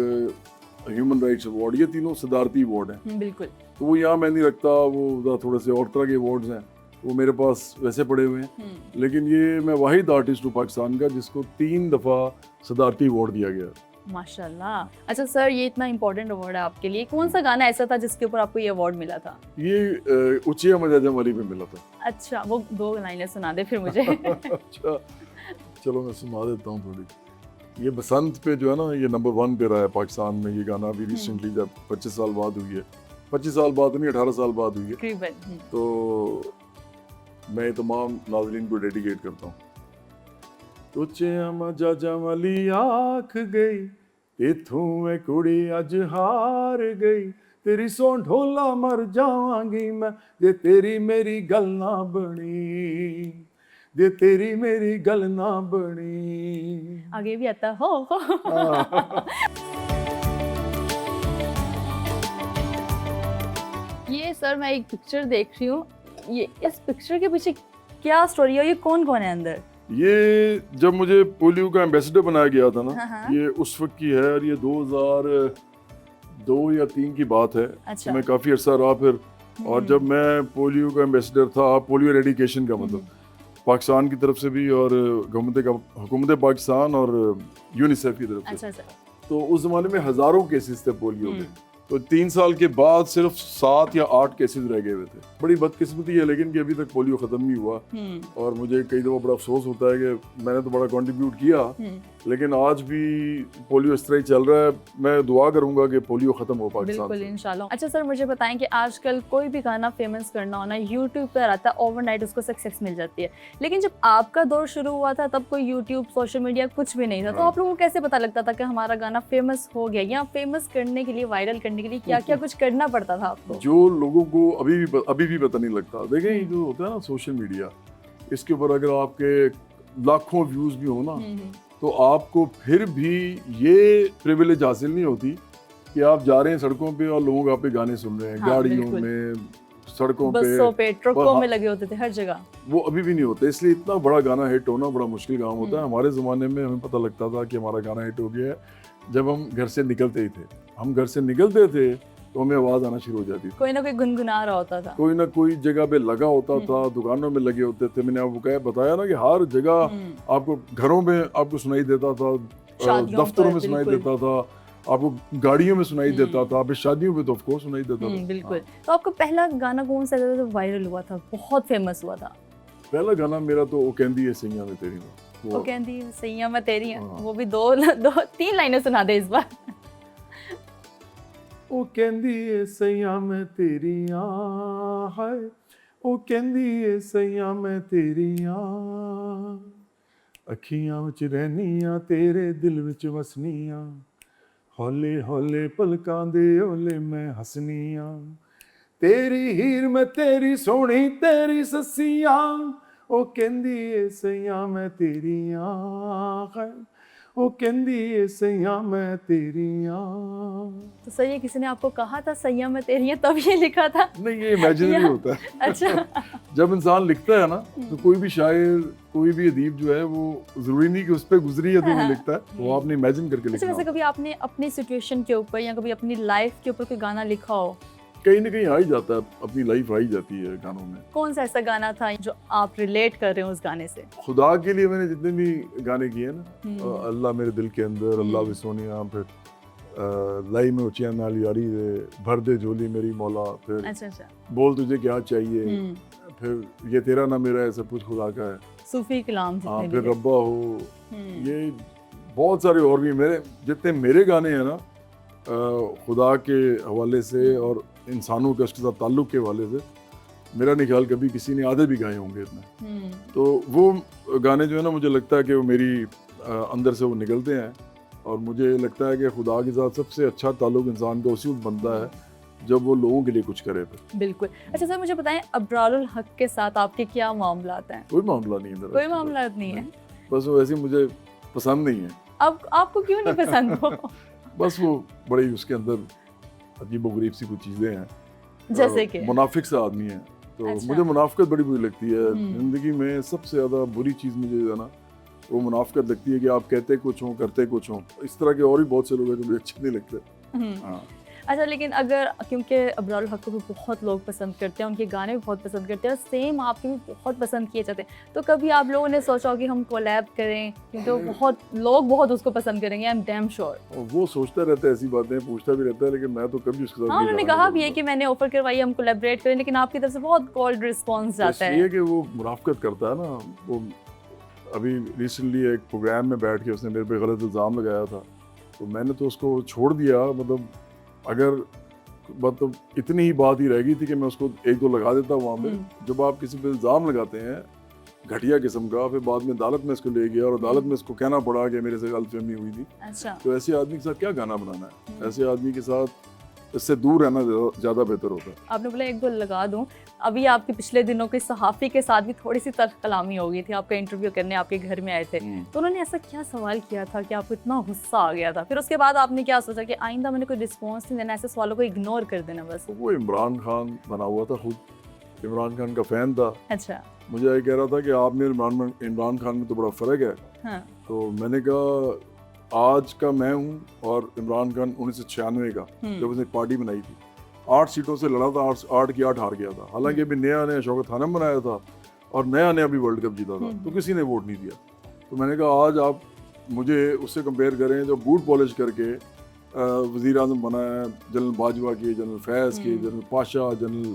ह्यूमन राइट्स अवार्ड। ये तीनों सदारती अवार्ड हैं। बिल्कुल। तो वो यहाँ मैं नहीं रखता, वो थोड़े से और तरह के अवार्ड्स हैं, वो मेरे पास वैसे पड़े हुए हैं। लेकिन ये मैं वाहिद आर्टिस्ट हूँ पाकिस्तान का जिसको 3 दफ़ा सदारती अवार्ड दिया गया। माशाल्लाह। अच्छा सर, ये इतना इम्पोर्टेंट अवार्ड है आपके लिए, कौन सा गाना ऐसा था जिसके ऊपर आपको ये अवार्ड मिला था? ये उचिया मजाजम वाली पे मिला था। अच्छा, वो 2 लाइनें सुना दे फिर मुझे। अच्छा चलो मैं सुना देता हूँ थोड़ी। ये बसंत पे जो है ना ये नंबर 1 पे रहा है पाकिस्तान में। ये गाना अभी रिसेंटली जब 25 साल बाद हुई है, 25 साल बाद नहीं 18 साल बाद हुई है, तकरीबन। तो मैं तमाम नाज़रीन को डेडिकेट करता हूँ। तुझे मजाजा वाली आँख गई इथों मैं कुड़ी अज हार गई, तेरी सौ ढोला मर जावांगी मैं जे तेरी मेरी गल ना बनी, जे तेरी मेरी गल ना बनी। आगे भी आता हो। ये सर मैं एक पिक्चर देख रही हूँ, ये इस पिक्चर के पीछे क्या स्टोरी है? ये कौन कौन है अंदर? ये जब मुझे पोलियो का एम्बेसडर बनाया गया था ना, हाँ। ये उस वक्त की है और ये 2002 या 3 की बात है। अच्छा। मैं काफ़ी अरसा रहा फिर, और जब मैं पोलियो का एम्बेसडर था, पोलियो एरेडिकेशन का मतलब पाकिस्तान की तरफ से भी और हुकूमत पाकिस्तान और यूनिसेफ की तरफ से। अच्छा। तो उस ज़माने में हज़ारों केसेस थे पोलियो के। तो 3 साल के बाद सिर्फ 7 या 8 केसेस रह गए हुए थे। बड़ी बदकिस्मती है लेकिन कि अभी तक पोलियो ख़त्म नहीं हुआ। और मुझे कई दफ़ा बड़ा अफसोस होता है कि मैंने तो बड़ा कंट्रीब्यूट किया, लेकिन आज भी पोलियो इस तरह ही चल रहा है। मैं दुआ करूंगा कि पोलियो ख़त्म हो पाकिस्तान से। बिल्कुल इंशाल्लाह। अच्छा सर, मुझे बताएं कि आजकल कोई भी गाना फेमस करना हो ना, यूट्यूब पर आता है, ओवरनाइट उसको सक्सेस मिल जाती है। लेकिन जब आपका दौर शुरू हुआ था तब कोई यूट्यूब, सोशल मीडिया कुछ भी नहीं था। तो आप लोगों को कैसे पता लगता था कि हमारा गाना फेमस हो गया? या फेमस करने के लिए, वायरल करने के लिए क्या क्या कुछ करना पड़ता था आपको? जो लोगों को अभी भी पता नहीं लगता। देखें ये जो होता है ना सोशल मीडिया, इसके ऊपर अगर आपके लाखों व्यूज भी हो ना, तो आपको फिर भी ये प्रिविलेज हासिल नहीं होती कि आप जा रहे हैं सड़कों पे और लोग आप पे गाने सुन रहे हैं। हाँ, गाड़ियों में, सड़कों बसों पे, ट्रकों हाँ, में लगे होते थे हर जगह। वो अभी भी नहीं होते। इसलिए इतना बड़ा गाना हिट होना बड़ा मुश्किल काम होता है। हमारे ज़माने में हमें पता लगता था कि हमारा गाना हिट हो गया है जब हम घर से निकलते ही थे। हम घर से निकलते थे तो हमें आवाज़ आना शुरू हो जाती थी। कोई ना कोई गुनगुना रहा होता था, कोई ना कोई जगह पे लगा होता था, दुकानों में लगे होते थे। मैंने आपको बताया ना कि हर जगह आपको, घरों में आपको सुनाई देता था, दफ्तरों में सुनाई देता था, आपको गाड़ियों में सुनाई देता था, आप शादियों में तो ऑफ कोर्स सुनाई देता था। बिल्कुल। तो आपका पहला गाना कौन सा था जो वायरल हुआ था, बहुत फेमस हुआ था? पहला गाना मेरा तो ओ कहंदी है सैयां मैं तेरी ना। वो कहती है सैयां मैं तेरी। वो भी 3 लाइनें सुना दे इस बार। ओ कहंदी है सैयां मैं तेरी हाय, ओ कहंदी है सैयां मैं तेरी अखियां विच रहनियां तेरे दिल विच वसनियां, हौले हौले पलकां दे ओले मैं हसनियां, तेरी हीर मैं तेरी सोहनी तेरी ससियां, ओ कहंदी ए सैयां मैं तेरी हाय, ਉਹ ਕਹਿੰਦੀ ਏ ਸਈਆਂ ਮੈਂ ਤੇਰੀਆਂ। तो सर ये किसी ने आपको कहा था सैया मैं तेरी हैं, तब ये लिखा था? नहीं, ये इमेजिनरी होता है। अच्छा। जब इंसान लिखता है ना तो कोई भी शायर, कोई भी अदीब जो है वो जरूरी नहीं कि उस पर गुजरी अदीब में लिखता है, वो आपने इमेजिन करके अच्छा, लिखना वैसे होता कभी आपने अपनी सिचुएशन के ऊपर या कभी अपनी लाइफ के ऊपर कोई गाना लिखा हो? है। कहीं ना कहीं आ ही जाता है, अपनी लाइफ आ ही जाती है गानों में। कौन सा ऐसा गाना था जो आप रिलेट कर रहे हो उस गाने से? खुदा के लिए मैंने जितने भी गाने किए ना, अल्लाह मेरे दिल के अंदर, अल्लाह भी सोनिया, फिर लाई में ऊंचियां नाल यारी दे, भर दे झोली मेरी मौला, फिर अच्छा अच्छा। बोल तुझे क्या चाहिए, फिर ये तेरा ना मेरा है सब कुछ खुदा का है, सूफी कलाम हाँ, जितने फिर भी हैं। रब्बा हो, ये बहुत सारे और भी मेरे जितने मेरे गाने हैं ना, खुदा के हवाले से और इंसानों के उसके साथ ताल्लुक़ के हवाले से, मेरा नहीं ख्याल कभी किसी ने आधे भी गाए होंगे इतने। तो वो गाने जो है ना, मुझे लगता है कि वो मेरी अंदर से वो निकलते हैं, और मुझे लगता है कि खुदा के साथ सबसे अच्छा ताल्लुक़ इंसान का उसी वक्त बनता है जब वो लोगों के लिए कुछ करे। बिल्कुल। अच्छा सर, मुझे बताएं अब्रारुल हक के साथ आपके क्या मामलात हैं? कोई मामला नहीं है मेरा, कोई मामलात नहीं है? बस वो ऐसे मुझे पसंद नहीं है। अब आपको क्यों नहीं पसंद वो? बस वो बड़ी उसके अंदर अजीबोगरीब सी कुछ चीज़ें हैं, जैसे कि मुनाफिक सा आदमी है, तो अच्छा। मुझे मुनाफिकत बड़ी बुरी लगती है। जिंदगी में सबसे ज़्यादा बुरी चीज़ मुझे जो है ना, वो मुनाफिकत लगती है कि आप कहते कुछ हो करते कुछ हो। इस तरह के और भी बहुत से लोग हैं जो मुझे अच्छे नहीं लगते। हाँ। अच्छा, लेकिन अगर क्योंकि अब्रारुल हक को भी बहुत लोग पसंद करते हैं, उनके गाने भी बहुत पसंद करते हैं, और सेम आपके भी बहुत पसंद किए जाते हैं, तो कभी आप लोगों ने सोचा हो कि हम कोलैब करें, क्योंकि वो लोग बहुत उसको पसंद करेंगे, आई एम डैम श्योर। वो सोचता रहता है ऐसी बातें, पूछता भी रहता है, लेकिन मैं तो कभी उसके साथ हाँ, उन्होंने कहा भी है कि मैंने ऑफर करवाई, हम कोलैबोरेट करें, लेकिन आपकी तरफ से बहुत कोल्ड रिस्पॉन्स जाता है। इसलिए कि वो मुनाफिकत करता है ना। वो अभी रिसेंटली एक प्रोग्राम में बैठ के उसने मेरे पे गलत इल्ज़ाम लगाया था, तो मैंने तो उसको छोड़ दिया। अगर इतनी ही बात ही रह गई थी कि मैं उसको एक दो लगा देता वहाँ पे। जब आप किसी पे इल्ज़ाम लगाते हैं घटिया किस्म का, फिर बाद में अदालत में इसको ले गया और अदालत में इसको कहना पड़ा कि मेरे से गलतफहमी हुई थी। अच्छा। तो ऐसे आदमी के साथ क्या गाना बनाना है? ऐसे आदमी के साथ इससे दूर रहना ज़्यादा बेहतर होता है। आपने बोला एक दो लगा दूं, अभी आपके पिछले दिनों के सहाफ़ी के साथ भी थोड़ी सी तल्ख़ कलामी हो गई थी, आपका इंटरव्यू करने आपके घर में आए थे, तो उन्होंने ऐसा क्या सवाल किया था कि आपको इतना गुस्सा आ गया था? फिर उसके बाद आपने क्या सोचा कि आइंदा मैंने कोई रिस्पॉन्स नहीं देना, ऐसे सवालों को इग्नोर कर देना बस? वो इमरान खान बना हुआ था, खुद इमरान खान का फ़ैन था। अच्छा। मुझे ये कह रहा था कि आप में इमरान खान में तो बड़ा फ़र्क है। हाँ। तो मैंने कहा आज का मैं हूँ और इमरान खान 1996 का, जब उसने पार्टी बनाई थी, 8 सीटों से लड़ा था, 8 की 8 हार गया था। हालांकि अभी नया शौकत खानम बनाया था और नया भी वर्ल्ड कप जीता था, तो किसी ने वोट नहीं दिया। तो मैंने कहा आज आप मुझे उससे कंपेयर करें जो बूट पॉलिश करके वज़ीर आज़म बना है, जनरल बाजवा के, जनरल फैज़ के, जनरल पाशा, जनरल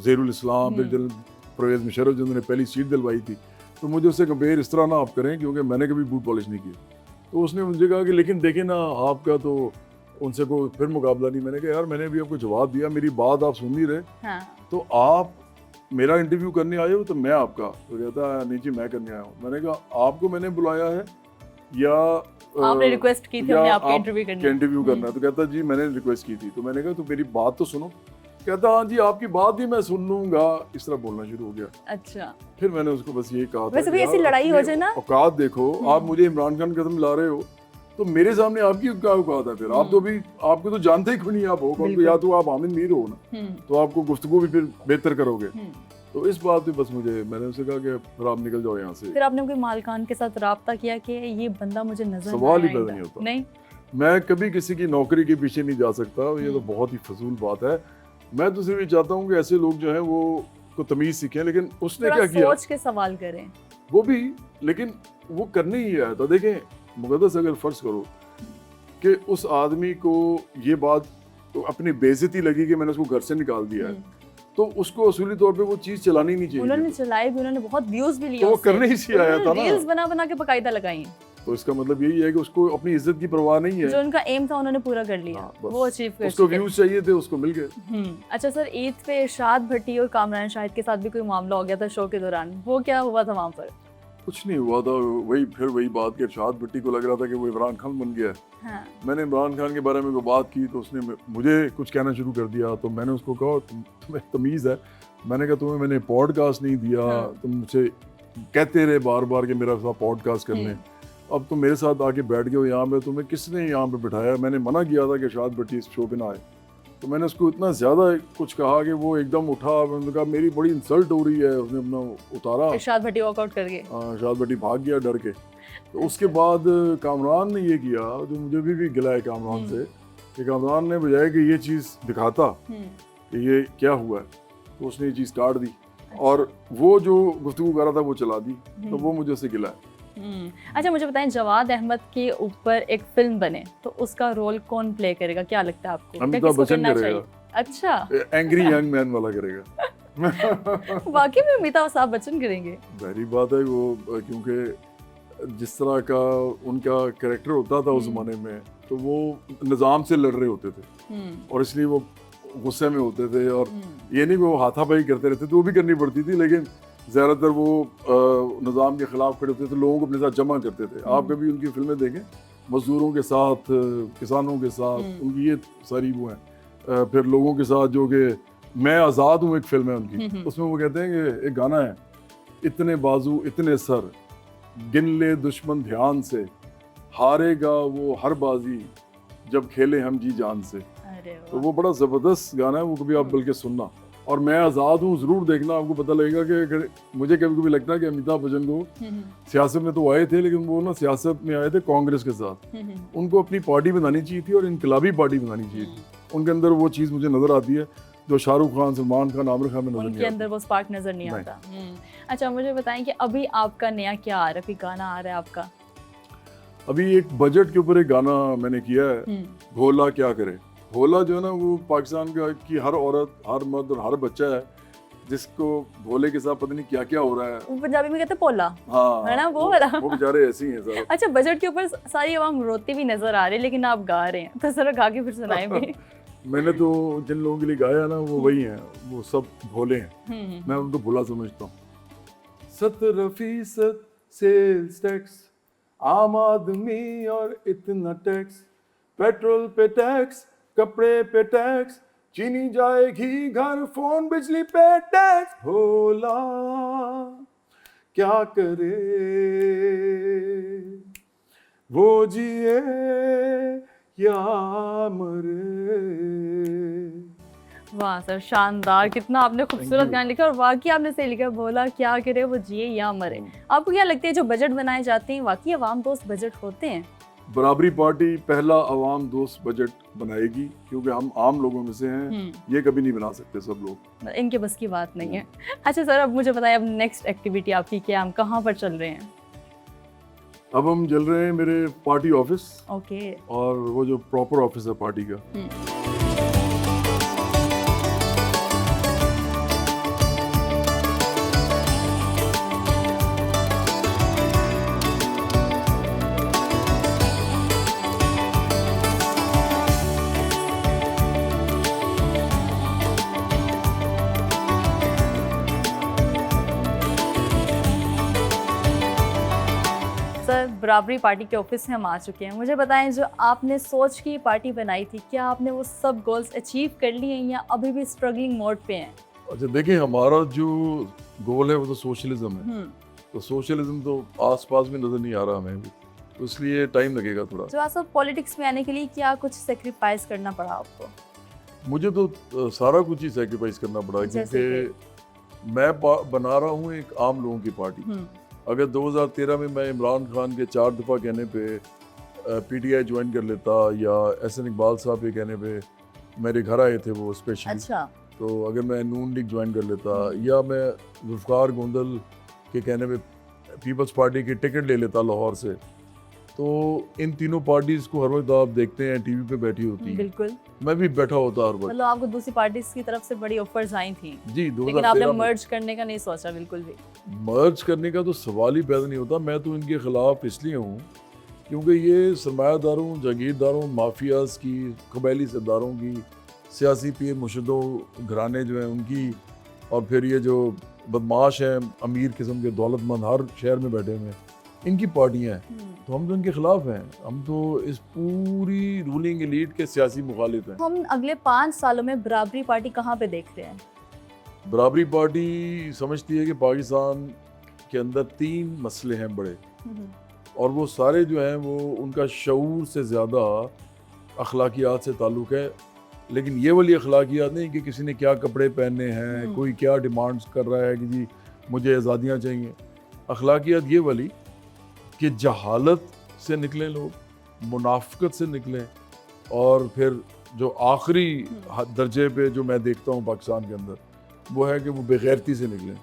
ज़ेरुल इस्लाम, फिर जनरल परवेज़ मुशर्रफ जिन्होंने पहली सीट दिलवाई थी। तो मुझे उससे कंपेयर इस तरह ना आप करें, क्योंकि मैंने कभी बूट पॉलिश नहीं की। तो उसने मुझे कहा कि लेकिन देखें ना, आपका तो उनसे कोई फिर मुकाबला नहीं। मैंने कहा यार मैंने भी आपको जवाब दिया, मेरी बात आप सुन नहीं रहे। हाँ। तो आप मेरा इंटरव्यू करने आए हो तो मैं आपका, तो कहता है नहीं जी मैं करने आया हूँ। मैंने कहा आपको मैंने बुलाया है या आपने रिक्वेस्ट की थी हमने आपका इंटरव्यू करना है? तो कहता जी मैंने रिक्वेस्ट की थी। तो मैंने कहा तो मेरी बात तो सुनो। कहता हाँ जी आपकी बात ही मैं सुन लूंगा, इस तरह बोलना शुरू हो गया। अच्छा। फिर मैंने उसको बस ये कहा वैसे भी ऐसी लड़ाई हो जाए ना, औकात देखो, आप मुझे इमरान खान कदम ला रहे हो तो मेरे सामने आपकी क्या औकात है? फिर आप तो भी आपको तो जानते ही क्यों नहीं आप हो कौन, या तो आप आमिर मीर हो ना, तो आपको गुफ्तगू भी फिर बेहतर करोगे। तो इस बात पे बस मैंने उसे कहा कि फिर आप निकल जाओ यहाँ से। फिर आपने कोई मालकान के साथ राब्ता किया कि ये बंदा मुझे नजर सवाल ही पैदा नहीं होता। नहीं, मैं कभी किसी की नौकरी के पीछे नहीं जा सकता, ये तो बहुत ही फजूल बात है। मैं तो सिर्फ ये चाहता हूँ कि ऐसे लोग जो हैं वो को तमीज़ सीखें। लेकिन उसने क्या किया, सोच के सवाल करें वो भी, लेकिन वो करने ही आया था। देखें मुक़द्दस, अगर फ़र्ज़ करो कि उस आदमी को ये बात तो अपनी बेइज्जती लगी कि मैंने उसको घर से निकाल दिया है, तो उसको असूली तौर पे वो चीज़ चलानी नहीं चाहिए। उन्होंने चलाई भी, उन्होंने बहुत व्यूज़ भी लिए, तो वो करने ही से आया था ना, रील्स बना के बकायदा लगाई। तो इसका मतलब यही है कि उसको अपनी इज्जत की परवाह नहीं है। जो उनका एम था उन्होंने पूरा कर लिया। हाँ, वो अचीव कर उसको व्यूज चाहिए थे, उसको मिल गए। अच्छा सर, ईद पे इरशाद भट्टी और कामरान शाहिद के साथ भी कोई मामला हो गया था शो के दौरान, वो क्या हुआ था वहाँ पर? कुछ नहीं हुआ था, वही बात कि इरशाद भट्टी को लग रहा था कि वो इमरान खान बन गया है। हाँ। मैंने इमरान खान के बारे में कोई बात की तो उसने मुझे कुछ कहना शुरू कर दिया। तो मैंने उसको कहा तुम्हें तमीज़ है? मैंने कहा तुम्हें मैंने पॉडकास्ट नहीं दिया, तुम मुझे कहते रहे बार बार कि मेरा साथ पॉडकास्ट करने। अब तुम मेरे साथ आके बैठ गए हो यहाँ पे, तुम्हें किसने यहाँ पे बिठाया? मैंने मना किया था कि इरशाद भट्टी इस शो पे ना आए। तो मैंने उसको इतना ज़्यादा कुछ कहा कि वो एकदम उठा, मैंने कहा मेरी बड़ी इंसल्ट हो रही है, उसने अपना उतारा। इरशाद भट्टी वॉकआउट कर गए। इरशाद भट्टी भाग गया डर के। तो उसके बाद कामरान ने ये किया, जो मुझे भी गिला है कामरान से, कि कामरान ने बजाय कि ये चीज़ दिखाता कि ये क्या हुआ है, तो उसने ये चीज़ काट दी और वो जो गुफ्तगू कर रहा था वो चला दी। तो वो मुझे उससे गिला है। अच्छा मुझे बताएं, जवाद अहमद के ऊपर एक फिल्म बने तो उसका रोल कौन प्ले करेगा, क्या लगता है आपको? अमिताभ बच्चन करेगा। अच्छा, एंग्री यंग मैन वाला करेगा। वाकई में अमिताभ साहब बच्चन करेंगे? बड़ी बात है वो, क्योंकि जिस तरह का उनका कैरेक्टर होता था उस जमाने में, तो वो निज़ाम से लड़ रहे होते थे और इसलिए वो गुस्से में होते थे। और ये नहीं वो हाथापाई करते रहते थे, वो भी करनी पड़ती थी, लेकिन ज़्यादातर वो निज़ाम के ख़िलाफ़ खड़े होते थे, लोगों को अपने साथ जमा करते थे। आप कभी उनकी फिल्में देखें, मज़दूरों के साथ, किसानों के साथ, उनकी ये सारी वो हैं। फिर लोगों के साथ, जो कि मैं आज़ाद हूँ एक फिल्म है उनकी, उसमें वो कहते हैं कि एक गाना है, इतने बाजू इतने सर गिन ले दुश्मन ध्यान से, हारेगा वो हर बाजी जब खेले हम जी जान से। तो वो बड़ा ज़बरदस्त गाना है, वो कभी आप बल्कि सुनना। और मैं आज़ाद हूँ ज़रूर देखना, आपको पता लगेगा कि मुझे कभी कभी लगता है कि अमिताभ बच्चन को सियासत में तो आए थे, लेकिन वो ना सियासत में आए थे कांग्रेस के साथ। उनको अपनी पार्टी बनानी चाहिए थी और इनकलाबी पार्टी बनानी चाहिए थी। उनके अंदर वो चीज़ मुझे नज़र आती है जो शाहरुख खान, सलमान खान, आमिर खान में नजर नहीं उनके अंदर वो स्पार्क नजर नहीं आता। अच्छा मुझे बताएं कि अभी आपका नया क्या आ रहा है, कोई गाना आ रहा है आपका? अभी एक बजट के ऊपर एक गाना मैंने किया है, भोला क्या करे। भोला जो है ना, वो पाकिस्तान का की हर औरत, हर मर्द और हर बच्चा है जिसको भोले के साथ पता नहीं क्या क्या हो रहा है। वो पंजाबी में कहते हैं पोला, हाँ है ना वो वाला? वो बेचारे ऐसे ही हैं साहब। अच्छा, बजट के ऊपर सारी आवाम रोती भी नजर आ रही है, लेकिन आप गा रहे हैं, तो जरा गा के फिर सुनाएं भी। मैंने तो जिन लोगों के लिए गाया ना वो वही हैं, वो सब भोले हैं, मैं उनको भोला समझता हूँ। 17% सेल्स टैक्स, आम आदमी और इतना टैक्स, पेट्रोल पे टैक्स, कपड़े पे टैक्स, चीनी जाएगी घर, फोन बिजली पे टैक्स। भोला क्या करे, वो जिए या मरे। वाह सर, शानदार, कितना आपने खूबसूरत गाना लिखा और वाकई आपने सही लिखा, भोला क्या करे वो जिए या मरे। आपको क्या लगता है जो बजट बनाए जाते हैं वाकई अवाम दोस्त बजट होते हैं? बराबरी पार्टी पहला अवाम दोस्त बजट बनाएगी, क्योंकि हम आम लोगों में से हैं, ये कभी नहीं बना सकते सब लोग, इनके बस की बात नहीं है। अच्छा सर, अब मुझे बताएं, अब नेक्स्ट एक्टिविटी आपकी क्या, हम कहाँ पर चल रहे हैं? अब हम चल रहे हैं मेरे पार्टी ऑफिस। ओके। और वो जो प्रॉपर ऑफिस है पार्टी का। सर, बराबरी पार्टी के ऑफिस से हम आ चुके हैं। मुझे बताएं, जो आपने सोच की पार्टी बनाई थी, क्या आपने वो सब गोल्स अचीव कर लिए हैं या अभी भी स्ट्रगलिंग मोड पे हैं? अच्छा देखिए, हमारा जो गोल है वो तो सोशलिज्म है, तो सोशलिज्म तो आसपास में नजर नहीं आ रहा हमें भी, तो इसलिए टाइम लगेगा थोड़ा। जो आप सब पॉलिटिक्स में आने के लिए क्या कुछ सेक्रीफाइस करना पड़ा आपको? मुझे तो सारा कुछ ही सेक्रीफाइस करना पड़ा, क्योंकि मैं बना रहा हूँ एक आम लोगों की पार्टी। अगर 2013 में मैं इमरान खान के 4 दफ़ा कहने पे पीटीआई ज्वाइन कर लेता, या एहसन इकबाल साहब के कहने पे मेरे घर आए थे वो स्पेशली, अच्छा। तो अगर मैं नून लीग ज्वाइन कर लेता, या मैं जुल्फ़िकार गोंदल के कहने पे पीपल्स पार्टी की टिकट ले लेता लाहौर से, तो इन तीनों पार्टीज़ को हर वक्त आप देखते हैं टीवी पे बैठी होती है, बिल्कुल मैं भी बैठा होता हर वक्त। मतलब आपको दूसरी पार्टीज की तरफ से बड़ी ऑफर्स आई थी जी, लेकिन आपने मर्ज करने का नहीं सोचा? बिल्कुल भी मर्ज करने का तो सवाल ही पैदा नहीं होता। मैं तो इनके खिलाफ इसलिए हूँ क्योंकि ये सरमायादारों, जागीरदारों, माफियाज की, कबायली सरदारों की, सियासी पीर मुर्शिदों घराने जो हैं उनकी, और फिर ये जो बदमाश हैं अमीर किस्म के दौलतमंद हर शहर में बैठे हुए हैं, इनकी पार्टियां हैं। तो हम तो इनके खिलाफ हैं, हम तो इस पूरी रूलिंग एलीट के सियासी मुखालिफ हैं। हम अगले 5 सालों में बराबरी पार्टी कहाँ पे देख रहे हैं? बराबरी पार्टी समझती है कि पाकिस्तान के अंदर 3 मसले हैं बड़े, और वो सारे जो हैं वो उनका शऊर से ज़्यादा अखलाकियात से ताल्लुक़ है। लेकिन ये वाली अखलाकियात नहीं कि किसी ने क्या कपड़े पहने हैं, कोई क्या डिमांड्स कर रहा है कि जी मुझे आज़ादियाँ चाहिए। अखलाकियात ये वाली कि जहालत से निकलें लोग, मुनाफ़िक़त से निकलें, और फिर जो आखिरी दर्जे पे जो मैं देखता हूँ पाकिस्तान के अंदर वो है कि वो बेगैरती से निकलें।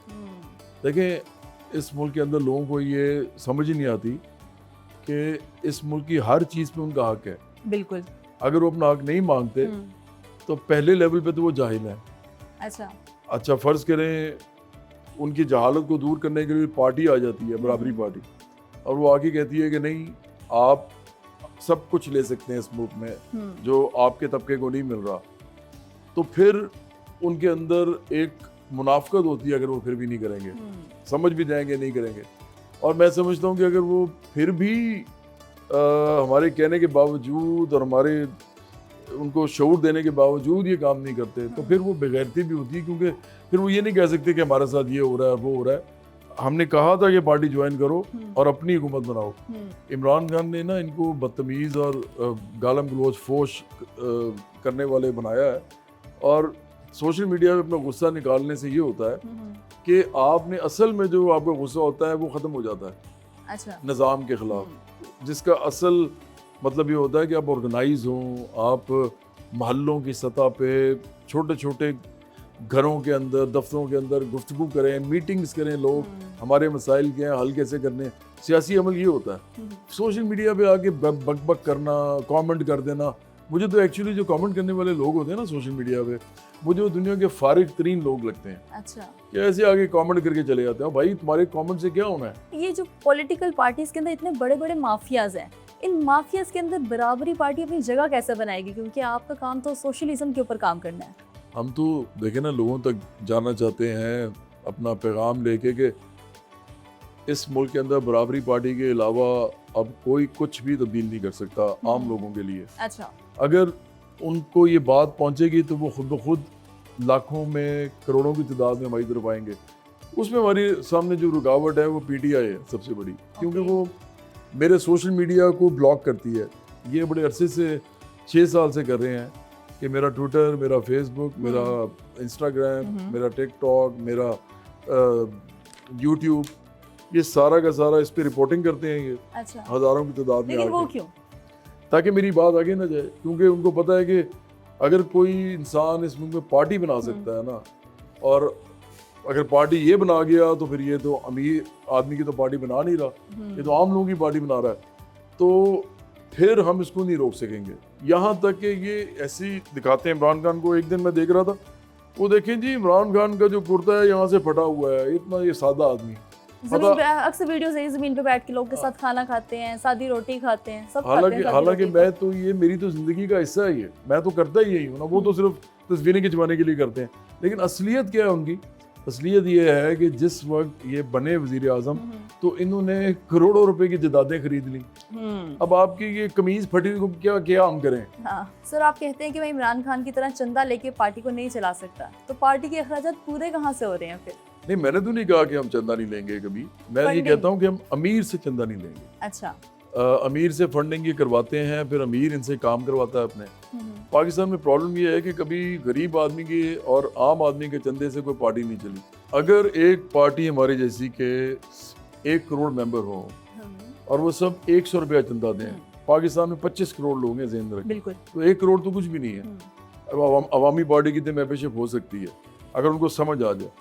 देखें, इस मुल्क के अंदर लोगों को ये समझ ही नहीं आती कि इस मुल्क की हर चीज़ पे उनका हक है। बिल्कुल। अगर वो अपना हक नहीं मांगते तो पहले लेवल पे तो वो जाहिल हैं। अच्छा फ़र्ज़ करें उनकी जहालत को दूर करने के लिए पार्टी आ जाती है, बराबरी पार्टी, और वो आके कहती है कि नहीं आप सब कुछ ले सकते हैं इस मुल्क में जो आपके तबके को नहीं मिल रहा, तो फिर उनके अंदर एक मुनाफ़िक़त होती है। अगर वो फिर भी नहीं करेंगे, समझ भी जाएंगे नहीं करेंगे, और मैं समझता हूँ कि अगर वो फिर भी हमारे कहने के बावजूद और हमारे उनको शऊर देने के बावजूद ये काम नहीं करते तो फिर वो बेगैरती भी होती है, क्योंकि फिर वो ये नहीं कह सकते कि हमारे साथ ये हो रहा है वो हो रहा है। हमने कहा था कि पार्टी ज्वाइन करो और अपनी हुकूमत बनाओ। इमरान खान ने ना इनको बदतमीज़ और गालम गलोच फोश करने वाले बनाया है, और सोशल मीडिया पे अपना गुस्सा निकालने से ये होता है कि आपने असल में जो आपका गुस्सा होता है वो ख़त्म हो जाता है निज़ाम के ख़िलाफ़, जिसका असल मतलब ये होता है कि आप ऑर्गेनाइज हों, आप महल्लों की सतह पे छोटे छोटे घरों के अंदर दफ्तरों के अंदर गुफ्तगू करें, मीटिंग्स करें, लोग हमारे मसाइल के हैं हल कैसे करने। सियासी अमल ये होता है। सोशल मीडिया पे आके बक बक करना, कमेंट कर देना, मुझे तो एक्चुअली जो कमेंट करने वाले लोग होते हैं ना सोशल मीडिया पे, मुझे वो दुनिया के फारिग तरीन लोग लगते हैं। कि ऐसे आगे कमेंट करके चले जाते हैं। भाई तुम्हारे कमेंट से क्या होना है। ये जो पॉलिटिकल पार्टीज के अंदर इतने बड़े बड़े माफियाज हैं, इन माफियाज के अंदर बराबरी पार्टी अपनी जगह कैसे बनाएगी, क्योंकि आपका काम तो सोशलिज्म के ऊपर काम करना है। हम तो देखें ना लोगों तक जाना चाहते हैं अपना पैगाम लेके कि इस मुल्क के अंदर बराबरी पार्टी के अलावा अब कोई कुछ भी तब्दील नहीं कर सकता आम लोगों के लिए। अगर उनको ये बात पहुंचेगी तो वो खुद ब खुद लाखों में करोड़ों की तादाद में हमारी तरफ आएंगे। उसमें हमारे सामने जो रुकावट है वो पीटीआई है सबसे बड़ी, क्योंकि वो मेरे सोशल मीडिया को ब्लॉक करती है। ये बड़े अरसे से 6 साल से कर रहे हैं कि मेरा ट्विटर, मेरा फेसबुक, मेरा इंस्टाग्राम, मेरा टिकटॉक, मेरा यूट्यूब, ये सारा का सारा इस पे रिपोर्टिंग करते हैं ये हज़ारों की तादाद में। वो क्यों? ताकि मेरी बात आगे ना जाए, क्योंकि उनको पता है कि अगर कोई इंसान इस मुल्क में पार्टी बना सकता है ना, और अगर पार्टी ये बना गया तो फिर ये तो अमीर आदमी की तो पार्टी बना नहीं रहा, ये तो आम लोगों की पार्टी बना रहा है, तो फिर हम इसको नहीं रोक सकेंगे। यहाँ तक कि ये ऐसी दिखाते हैं इमरान खान को। एक दिन मैं देख रहा था, वो देखें जी इमरान खान का जो कुर्ता है यहाँ से फटा हुआ है, इतना ये सादा आदमी अक्सर वीडियोस है ज़मीन पे बैठ के लोग के साथ खाना खाते हैं, सादी रोटी खाते हैं, सब हालांकि मैं तो ये मेरी तो जिंदगी का हिस्सा है, ये मैं तो करता ही यही हूँ ना। वो तो सिर्फ तस्वीरें खिंचवाने के लिए करते हैं, लेकिन असलियत क्या है उनकी? असलियत ये है कि जिस वक्त ये बने वजीर आज़म तो इन्होंने करोड़ों रुपए की जदादें खरीद ली। अब आपकी ये कमीज फटी को क्या हम करें? सर आप कहते हैं कि मैं इमरान खान की तरह चंदा लेके पार्टी को नहीं चला सकता, तो पार्टी के अखराजात पूरे कहाँ से हो रहे हैं फिर? नहीं, मैंने तो नहीं कहा कि हम चंदा नहीं लेंगे कभी। मैं ये कहता हूँ कि हम अमीर से चंदा नहीं लेंगे। अमीर से फंडिंग ये करवाते हैं, फिर अमीर इनसे काम करवाता है अपने। पाकिस्तान में प्रॉब्लम ये है कि कभी गरीब आदमी के और आम आदमी के चंदे से कोई पार्टी नहीं चली। अगर एक पार्टी हमारी जैसी के 1 करोड़ मेंबर हो और वो सब 100 रुपया चंदा दें, पाकिस्तान में 25 करोड़ लोग हैं, ज़हन रखें, तो 1 करोड़ तो कुछ भी नहीं है। अब अवामी पार्टी कितने मेंबरशिप हो सकती है अगर उनको समझ आ जाए।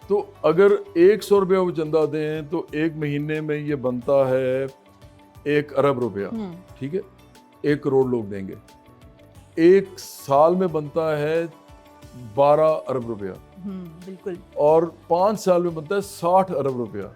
तो अगर 100 रुपया वो चंदा दें तो 1 महीने में ये बनता है 1 अरब रुपया, ठीक है, 1 करोड़ लोग देंगे। 1 साल में बनता है 12 अरब रुपया, बिल्कुल, और 5 साल में बनता है 60 अरब रुपया।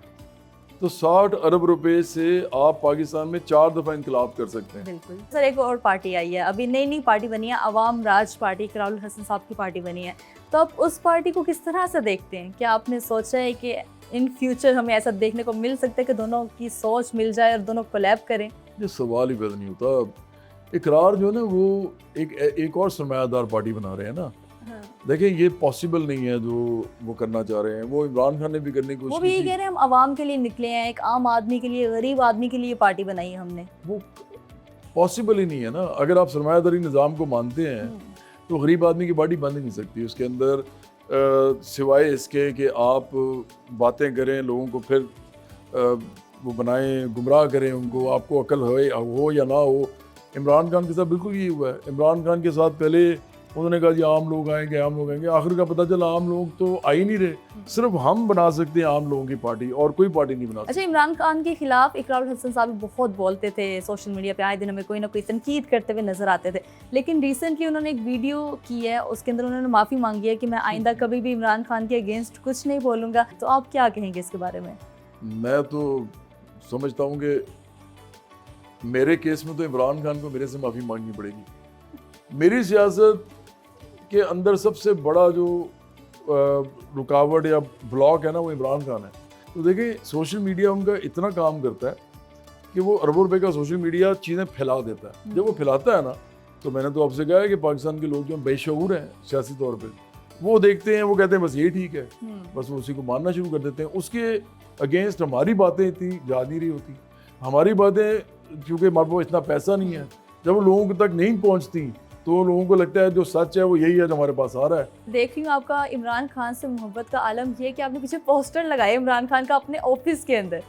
तो 60 अरब रुपए से आप पाकिस्तान में 4 दफ़ा इनकलाब कर सकते हैं। बिल्कुल सर, एक और पार्टी आई है, अभी नई पार्टी बनी है, अवाम राज पार्टी, राहुल हसन साहब की पार्टी बनी है, तो आप उस पार्टी को किस तरह से देखते हैं? क्या आपने सोचा है कि इन फ्यूचर हमें ऐसा देखने को मिल सकता है कि दोनों की सोच मिल जाए और दोनों कोलैब करें? ये सवाल ही पैदा नहीं होता। इकरार जो है ना वो एक और सरमायादार पार्टी बना रहे हैं ना, देखिए ये पॉसिबल नहीं है जो वो करना चाह रहे हैं, वो इमरान खान ने भी करने की वो कोशिश भी की ये थी। कह रहे हैं हम आवाम के लिए निकले हैं, एक आम आदमी के लिए, गरीब आदमी के लिए पार्टी बनाई है हमने। वो पॉसिबल ही नहीं है ना। अगर आप सरमायादारी निज़ाम को मानते हैं तो गरीब आदमी की पार्टी बन ही नहीं सकती। उसके अंदर सिवाय इसके कि आप बातें करें, लोगों को फिर वो बनाएं, गुमराह करें उनको, आपको अकल हो या ना हो। इमरान खान के साथ बिल्कुल यही हुआ है। इमरान खान के साथ पहले उन्होंने कहा जी आम लोग आएंगे, आम लोग आएंगे, आखिर का पता चला आम लोग तो आ ही नहीं रहे। सिर्फ हम बना सकते हैं आम लोगों की पार्टी, और कोई पार्टी नहीं बना सकती। अच्छा, इमरान खान के खिलाफ इकरार हसन साहब भी बहुत बोलते थे, सोशल मीडिया पे आए दिन हमें कोई ना कोई तनकीद करते हुए नजर आते थे, लेकिन रिसेंटली उन्होंने एक वीडियो की है, उसके अंदर उन्होंने माफ़ी मांगी है कि मैं आइंदा कभी भी इमरान खान के अगेंस्ट कुछ नहीं बोलूँगा। तो आप क्या कहेंगे इसके बारे में? मैं तो समझता हूँ कि मेरे केस में तो इमरान खान को मेरे से माफ़ी मांगनी पड़ेगी। मेरी सियासत के अंदर सबसे बड़ा जो रुकावट या ब्लॉक है ना, वो इमरान खान है। तो देखिए सोशल मीडिया उनका इतना काम करता है कि वो अरबों रुपए का सोशल मीडिया चीज़ें फैला देता है। जब वो फैलाता है ना, तो मैंने तो आपसे कहा है कि पाकिस्तान के लोग जो बेशऊर हैं सियासी तौर पे, वो देखते हैं, वो कहते हैं बस ये ठीक है, बस वो उसी को मानना शुरू कर देते हैं। उसके अगेंस्ट हमारी बातें इतनी जा नहीं रही होती। हमारी बातें क्योंकि हमारे पास इतना पैसा नहीं है, जब वो लोगों तक नहीं पहुँचती तो लोगों को लगता है जो सच है वो यही है जो हमारे पास आ रहा है। देख रही हूँ आपका इमरान खान से मोहब्बत का आलम ये है कि आपने पीछे पोस्टर लगाया इमरान खान का अपने ऑफिस के अंदर,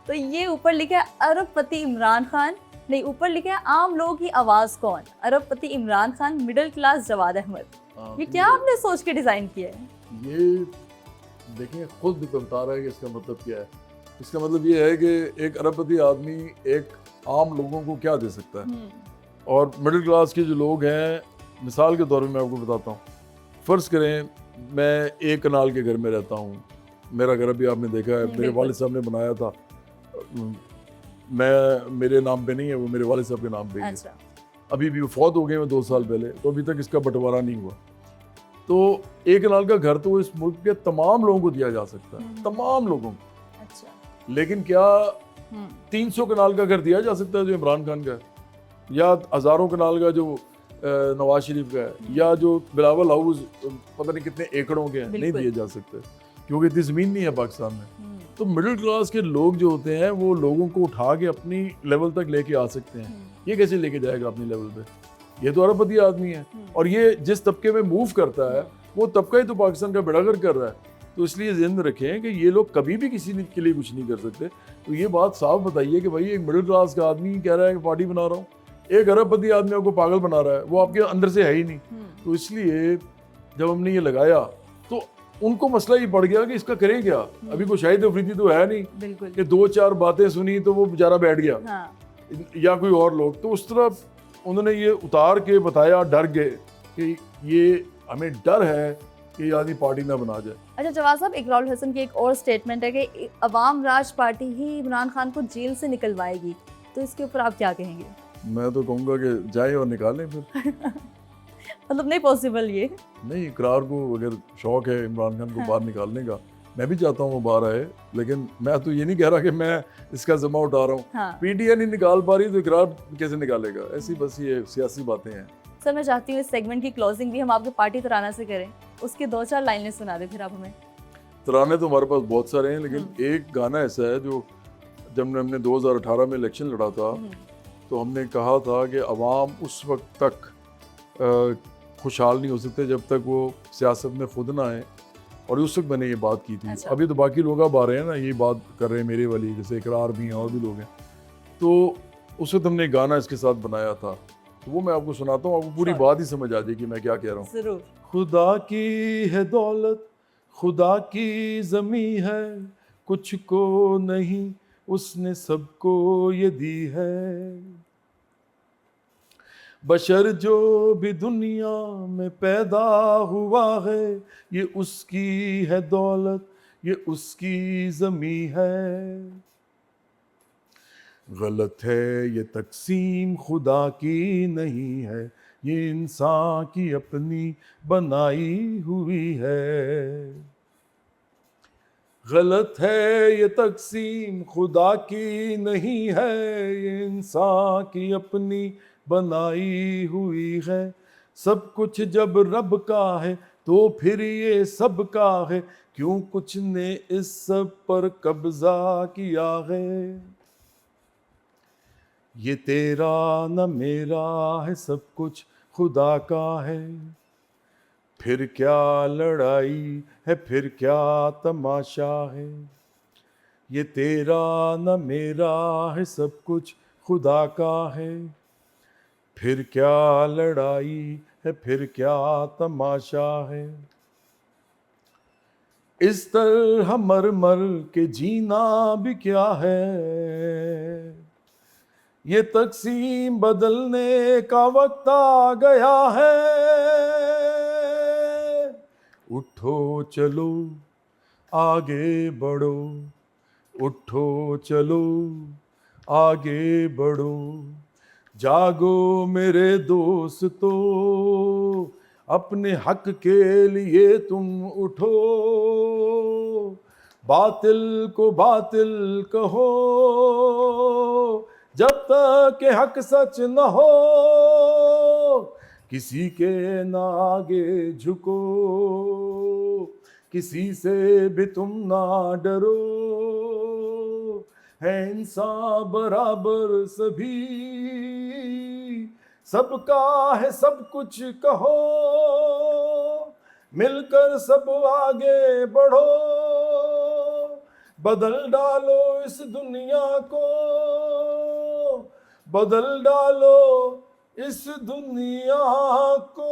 तो ये ऊपर लिखा है अरबपति इमरान खान, नहीं ऊपर लिखा है आम लोग की आवाज़ कौन, अरबपति इमरान खान, मिडिल क्लास जवाद अहमद। ये क्या आपने सोच के डिज़ाइन किया है? ये देखें, खुद भी बता रहा है कि इसका मतलब क्या है। इसका मतलब ये है कि एक अरबपति आदमी एक आम लोगों को क्या दे सकता है। और मिडिल क्लास के जो लोग हैं, मिसाल के तौर पे मैं आपको बताता हूँ, फ़र्ज़ करें मैं एक कनाल के घर में रहता हूँ, मेरा घर अभी आपने देखा है, मेरे वालिद साहब ने बनाया था, मैं मेरे नाम पे नहीं है, वो मेरे वालिद साहब के नाम पे है। अच्छा। अभी भी वो फौत हो गए हैं 2 साल पहले, तो अभी तक इसका बंटवारा नहीं हुआ। तो एक कनाल का घर तो इस मुल्क के तमाम लोगों को दिया जा सकता है, तमाम लोगों को। अच्छा। लेकिन क्या 300 कनाल का घर दिया जा सकता है जो इमरान खान का है, या हज़ारों कनाल का जो नवाज शरीफ का है, या जो बिलावल हाउस पता नहीं कितने एकड़ों के हैं, नहीं दिए जा सकते क्योंकि इतनी ज़मीन नहीं है पाकिस्तान में। तो मिडिल क्लास के लोग जो होते हैं वो लोगों को उठा के अपनी लेवल तक लेके आ सकते हैं। ये कैसे लेके जाएगा अपनी लेवल पे? ये तो अरबपति आदमी है, और ये जिस तबके में मूव करता है वो तबका ही तो पाकिस्तान का बेड़ागर कर रहा है। तो इसलिए ज़हन रखें कि ये लोग कभी भी किसी के लिए कुछ नहीं कर सकते। तो ये बात साफ बताइए कि भाई एक मिडिल क्लास का आदमी कह रहा है कि पार्टी बना रहा हूँ, एक अरबपति आदमी आपको पागल बना रहा है, वो आपके अंदर से है ही नहीं। तो इसलिए जब हमने ये लगाया तो उनको मसला ये पड़ गया कि इसका करें क्या। अभी कोई शाहिद अफरीदी तो है नहीं कि 2-4 बातें सुनी तो वो बेचारा बैठ गया। हाँ। या कोई और लोग, तो उस तरह उन्होंने ये उतार के बताया, डर गए कि ये हमें डर है कि ये आदमी पार्टी ना बना जाए। अच्छा जवाद साहब, इकरार हसन की एक और स्टेटमेंट है कि अवाम राज पार्टी ही इमरान खान को जेल से निकलवाएगी, तो इसके ऊपर आप क्या कहेंगे? मैं तो कहूँगा कि जाए और निकालें फिर। मतलब नहीं पॉसिबल ये? नहीं, इकरार को अगर शौक है इमरान खान को बाहर निकालने का, मैं भी चाहता हूँ वो बाहर आए, लेकिन मैं तो ये नहीं कह रहा कि मैं इसका ज़िम्मा उठा रहा हूँ। हाँ। पीटीआई नहीं निकाल पा रही तो इकरार कैसे निकालेगा? ऐसी बस ये सियासी बातें हैं। सर मैं चाहती हूँ इस सेगमेंट की क्लोजिंग भी हम आपके पार्टी तराना से करें, उसके 2-4 लाइनें सुना दें फिर आप हमें। तराने तो हमारे पास बहुत सारे हैं, लेकिन एक गाना ऐसा है जो जब हमने 2018 में इलेक्शन लड़ा था तो हमने कहा था कि अवाम उस वक्त तक खुशहाल नहीं हो सकते जब तक वो सियासत में खुद ना आए, और उस वक्त मैंने ये बात की थी। अच्छा। अभी तो बाकी लोग अब आ रहे हैं ना, ये बात कर रहे हैं मेरे वाली, जैसे इकरार भी हैं और भी लोग हैं। तो उस वक्त हमने गाना इसके साथ बनाया था, तो वो मैं आपको सुनाता हूँ, आपको पूरी बात ही समझ आ जाएगी मैं क्या कह रहा हूँ। जरूर। खुदा की है दौलत, खुदा की ज़मी है, कुछ को नहीं उसने सबको ये दी है। बशर जो भी दुनिया में पैदा हुआ है, ये उसकी है दौलत, ये उसकी ज़मी है। गलत है ये तकसीम खुदा की नहीं है, ये इंसान की अपनी बनाई हुई है। गलत है ये तकसीम खुदा की नहीं है, ये इंसान की अपनी बनाई हुई है। सब कुछ जब रब का है तो फिर ये सबका है, क्यों कुछ ने इस सब पर कब्जा किया है। ये तेरा न मेरा है, सब कुछ खुदा का है। फिर क्या लड़ाई है, फिर क्या तमाशा है। ये तेरा न मेरा है, सब कुछ खुदा का है। फिर क्या लड़ाई है, फिर क्या तमाशा है। इस तरह मर मर के जीना भी क्या है। ये तकसीम बदलने का वक्त आ गया है। उठो चलो आगे बढ़ो, उठो चलो आगे बढ़ो। जागो मेरे दोस्तों, अपने हक के लिए तुम उठो। बातिल को बातिल कहो, जब तक के हक सच न हो। किसी के न आगे झुको, किसी से भी तुम ना डरो। है इंसान बराबर सभी, सबका है सब कुछ कहो। मिलकर सब आगे बढ़ो, बदल डालो इस दुनिया को, बदल डालो इस दुनिया को।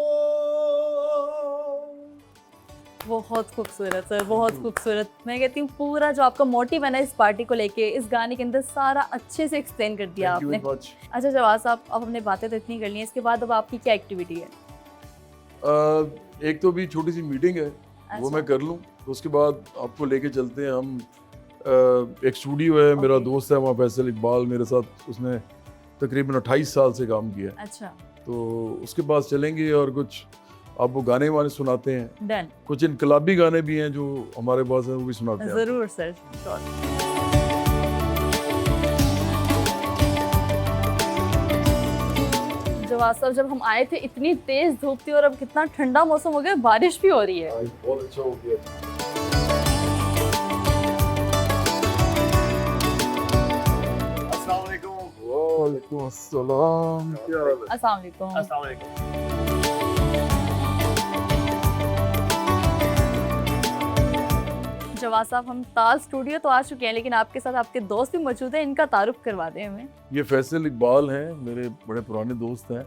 बहुत खूबसूरत सर, बहुत खूबसूरत। मैं कहती हूँ पूरा जो आपका मोटिव है ना इस पार्टी को लेके, इस गाने के अंदर सारा अच्छे से एक्सप्लेन कर दिया आपने। अच्छा जवाब साहब, अब हमने बातें तो इतनी कर ली हैं, इसके बाद अब आपकी क्या एक्टिविटी है? एक तो भी छोटी सी मीटिंग है, वो मैं कर लूँ, तो उसके बाद आपको लेके चलते हैं हम। एक स्टूडियो है, मेरा दोस्त है वहाँ फैसल इकबाल, मेरे साथ उसने तकरीबन 28 साल से काम किया है। अच्छा, तो उसके पास चलेंगे और कुछ आपको गाने वाने सुनाते हैं। डन। कुछ इनकलाबी गाने भी हैं जो हमारे पास हैं, वो भी सुनाते हैं। जरूर सर, श्योर। जवाब साहब, जब हम आए थे इतनी तेज धूप थी और अब कितना ठंडा मौसम हो गया, बारिश भी हो रही है। बहुत अच्छा हो गया। वालेकुम अस्सलाम, क्या हाल है? अस्सलाम वालेकुम। अस्सलाम वालेकुम। जवाब साहब, हम ताज स्टूडियो तो आ चुके हैं, लेकिन आपके साथ आपके दोस्त भी मौजूद हैं, इनका तारुफ करवा दें हमें। ये फैसल इकबाल हैं, मेरे बड़े पुराने दोस्त हैं।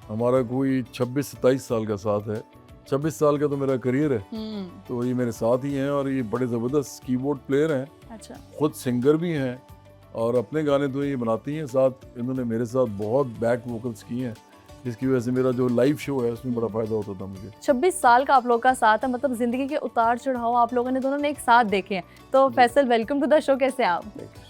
हमारा कोई 26-27 साल का साथ है। 26 साल का तो मेरा करियर है, तो ये मेरे साथ ही हैं और ये बड़े ज़बरदस्त कीबोर्ड प्लेयर हैं। अच्छा, खुद सिंगर भी हैं और अपने गाने तो ये बनाती हैं। साथ इन्होंने मेरे साथ बहुत बैक वोकल्स किए हैं, जिसकी वजह से मेरा जो लाइव शो है उसमें बड़ा फ़ायदा होता था मुझे। 26 साल का आप लोग का साथ है, मतलब जिंदगी के उतार चढ़ाव आप लोगों ने दोनों ने एक साथ देखे हैं। तो Faisal, welcome to the show, कैसे हैं आप?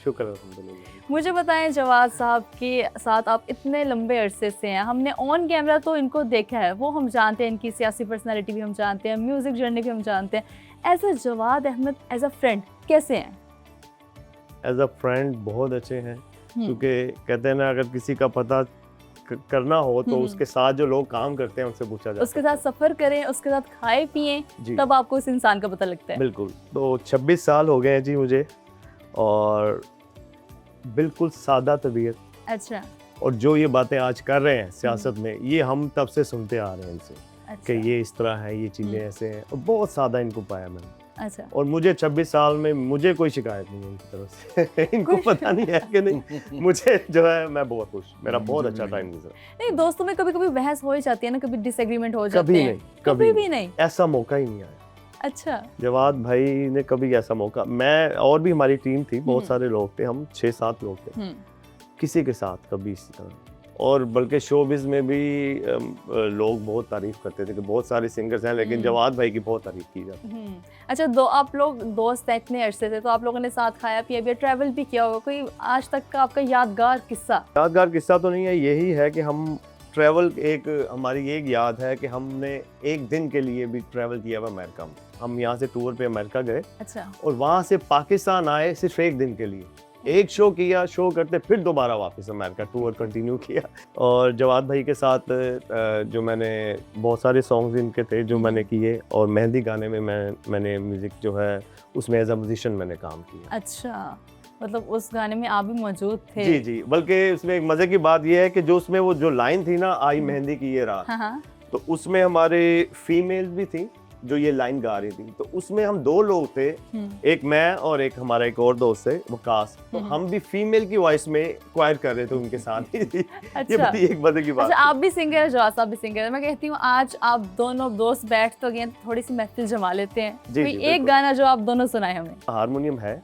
शुक्र अल्हम्दुलिल्लाह। मुझे बताएं, जवाद साहब के साथ आप इतने लंबे अरसे से हैं, हमने ऑन कैमरा तो इनको देखा है, वो हम जानते हैं, इनकी सियासी पर्सनैलिटी भी हम जानते हैं, म्यूज़िक जर्नी भी हम जानते हैं। As a Jawad Ahmad, as a friend कैसे हैं? एज अ फ्रेंड बहुत अच्छे हैं, क्योंकि कहते हैं ना, अगर किसी का पता करना हो तो उसके साथ जो लोग काम करते हैं उनसे पूछा जाता है। उसके साथ सफ़र करें, उसके साथ खाए पिए, तब आपको उस इंसान का पता लगता है। बिल्कुल। तो 26 साल हो गए हैं जी मुझे, और बिल्कुल सादा तबीयत। अच्छा। और जो ये बातें आज कर रहे हैं सियासत में, ये हम तब से सुनते आ रहे हैं इनसे। अच्छा। कि ये इस तरह है, ये चीज़ें ऐसे हैं, और बहुत सादा इनको पाया मैंने। अच्छा। और मुझे 26 साल में मुझे कोई शिकायत नहीं है इनकी तरफ से। इनको पता नहीं है कि नहीं, मुझे जो है मैं बहुत खुश, मेरा बहुत अच्छा टाइम गुजरा। नहीं, दोस्तों में कभी कभी बहस हो ही जाती है ना, कभी डिसएग्रीमेंट हो जाते कभी हैं। नहीं, कभी भी नहीं। ऐसा मौका ही नहीं आया। अच्छा। जवाद भाई ने कभी ऐसा मौका, मैं और भी हमारी टीम थी, बहुत सारे लोग थे, हम 6-7 लोग थे, किसी के साथ कभी इसी तरह। और बल्कि शोबिज़ में भी लोग बहुत तारीफ करते थे कि बहुत सारे सिंगर्स हैं, लेकिन जवाद भाई की बहुत तारीफ की जाती है। अच्छा, आप लोग दोस्त हैं इतने अरसे से, तो आप लोगों ने साथ खाया पिया भी, ट्रैवल भी किया होगा, कोई आज तक का आपका यादगार किस्सा? यादगार किस्सा तो नहीं है, यही है कि हम ट्रैवल, एक हमारी एक याद है कि हमने एक दिन के लिए भी ट्रैवल किया हुआ अमेरिका में। हम यहाँ से टूर पे अमेरिका गए। अच्छा। और वहाँ से पाकिस्तान आए सिर्फ एक दिन के लिए। एक शो किया, शो करते फिर दोबारा वापस अमेरिका टूर कंटिन्यू किया। और जवाद भाई के साथ जो मैंने बहुत सारे सॉन्ग्स इनके थे जो मैंने किए, और मेहंदी गाने में मैंने म्यूज़िक जो है उसमें एज अ म्यूजिशियन मैंने काम किया। अच्छा, मतलब उस गाने में आप भी मौजूद थे? जी जी, बल्कि उसमें एक मजे की बात यह है कि जो उसमें वो जो लाइन थी ना, आई मेहंदी की ये रात, हाँ। तो उसमें हमारे फीमेल्स भी थी जो ये लाइन गा रही थी। तो उसमें हम 2 लोग थे, एक मैं और एक हमारा एक और दोस्त है वकास, तो हम भी फीमेल की वॉइस में क्वायर कर रहे थे उनके साथ ही। ये बड़ी एक मजे की बात। अच्छा, आप भी सिंगर है, जवाद साहब भी सिंगर है। मैं कहती हूँ आज आप दोनों दोस्त बैठ तो गए, थोड़ी सी महफिल जमा लेते हैं। जी, कोई जी, एक बिल्कुल। गाना जो आप दोनों सुनाए हमें। हारमोनियम है,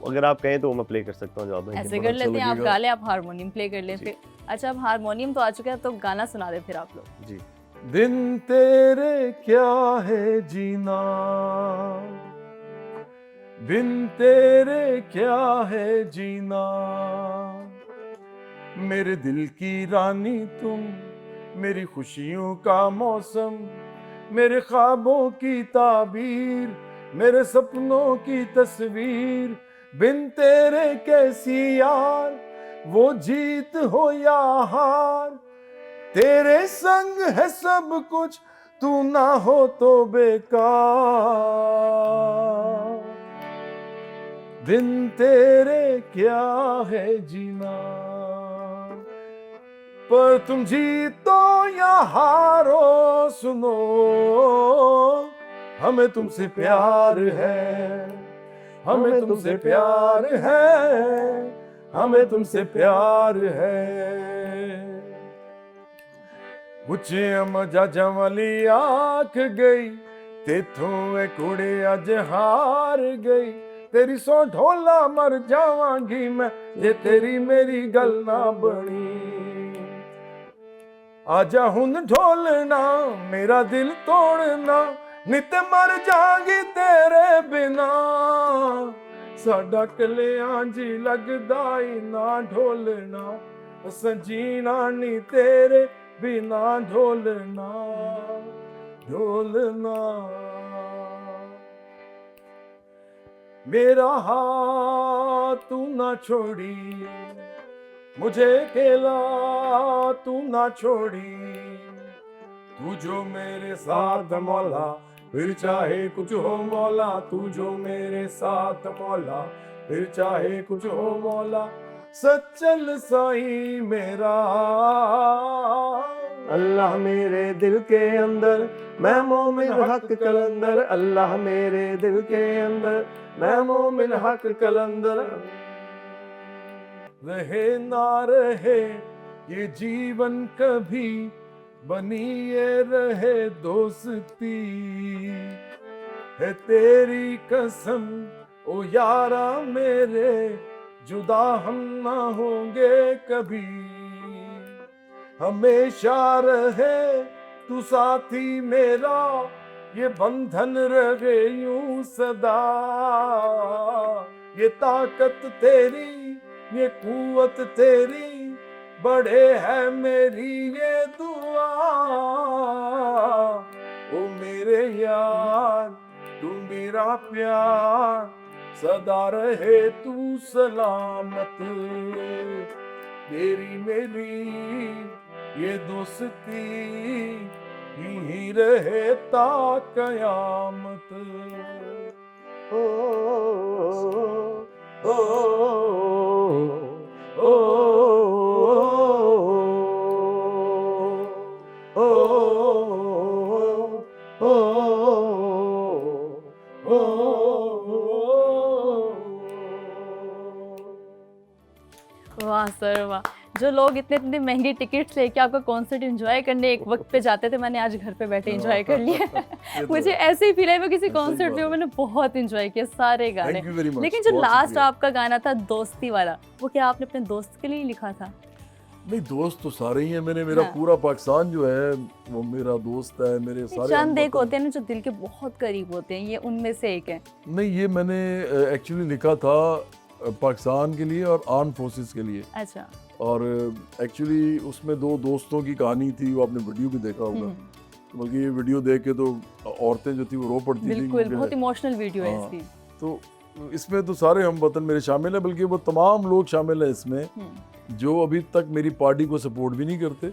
अगर आप कहें तो मैं प्ले कर सकता हूँ जवाब भाई। ऐसे कर लेते हैं, आप गा लें, आप हारमोनियम प्ले कर लें फिर। अच्छा, अब हारमोनियम तो आ चुका है, तो गाना सुना दे फिर आप लोग। जी। दिन तेरे क्या है जीना, बिन तेरे क्या है जीना, मेरे दिल की रानी तुम, मेरी खुशियों का मौसम, मेरे ख्वाबों की ताबीर, मेरे सपनों की तस्वीर, बिन तेरे कैसी यार, वो जीत हो या हार, तेरे संग है सब कुछ, तू ना हो तो बेकार, दिन तेरे क्या है जीना, पर तुम जीतो या हारो सुनो, हमें तुमसे प्यार है, हमें तुमसे प्यार है, हमें तुमसे प्यार है। ਉੱਚੇ ਮਜਾਜਾਂ ਵਾਲੀ ਆਖ ਗਈ, ਤੇਥੋਂ ਇਹ ਕੁੜੇ ਅੱਜ ਹਾਰ ਗਈ, ਤੇਰੀ ਸੌ ਢੋਲਾ ਮਰ ਜਾਵਾਂਗੀ ਮੈਂ ਜੇ ਤੇਰੀ ਮੇਰੀ ਗੱਲ ਨਾ ਬਣੀ। ਆਜਾ ਹੁਣ ਢੋਲਣਾ ਮੇਰਾ ਦਿਲ ਤੋੜਨਾ, ਨਿਤ ਮਰ ਜਾਗੀ ਤੇਰੇ ਬਿਨਾ, ਸਾਡਾ ਕਲਿਆਂ ਜੀ ਲੱਗਦਾ ਈ ਨਾ ਢੋਲਣਾ, ਅਸਾਂ ਜੀਣਾ ਨੀ ਤੇਰੇ बिना ढोलना ढोलना। मेरा हाथ तू ना छोड़ी, मुझे अकेला तू ना छोड़ी, तू जो मेरे साथ मौला, फिर चाहे कुछ हो मौला, तू जो मेरे साथ मौला, फिर चाहे कुछ हो मौला, सच्चल साईं मेरा, अल्लाह मेरे दिल के अंदर, मैं मोमिन हक कलंदर, अल्लाह मेरे दिल के अंदर, मैं मोमिन हक कलंदर। रहे ना रहे ये जीवन कभी, बनी ये रहे दोस्ती, है तेरी कसम ओ यारा मेरे, जुदा हम ना होंगे कभी, हमेशा रहे तू साथी मेरा, ये बंधन रहे यूं सदा, ये ताकत तेरी, ये कुव्वत तेरी, बड़े है मेरी ये दुआ, ओ मेरे यार तू मेरा प्यार, सदा रहे तू सलामत, तेरी मेरी ये दोस्ती ही रहे ता कयामत। ओ ओ ओ वाह सर वाह, जो लोग इतने इतने महंगी टिकट्स लेके आपका कॉन्सर्ट एंजॉय करने एक वक्त पे जाते थे, मैंने आज घर पे बैठे एंजॉय कर लिया। मुझे ऐसे ही फील है, मैं किसी कॉन्सर्ट पे हूँ, मैंने बहुत एंजॉय किया सारे गाने। लेकिन जो लास्ट आपका गाना था दोस्ती वाला, वो क्या आपने अपने दोस्त के लिए लिखा था? नहीं, दोस्त तो सारे ही हैं मैंने, मेरा पूरा पाकिस्तान जो है वो मेरा दोस्त है, मेरे सारे चंद एक होते हैं ना जो दिल के बहुत करीब होते हैं, ये उनमें से एक है। नहीं, ये मैंने एक्चुअली लिखा था पाकिस्तान के लिए और आर्म फोर्सेस के लिए। अच्छा। और एक्चुअली उसमें 2 दोस्तों की कहानी थी, वो आपने वीडियो भी देखा होगा, बल्कि ये वीडियो देख के तो औरतें जो थी वो रो पड़ती थी। बिल्कुल, बहुत इमोशनल वीडियो है इसकी। तो इसमें तो सारे हम वतन मेरे शामिल हैं, बल्कि वो तमाम लोग शामिल हैं इसमें जो अभी तक मेरी पार्टी को सपोर्ट भी नहीं करते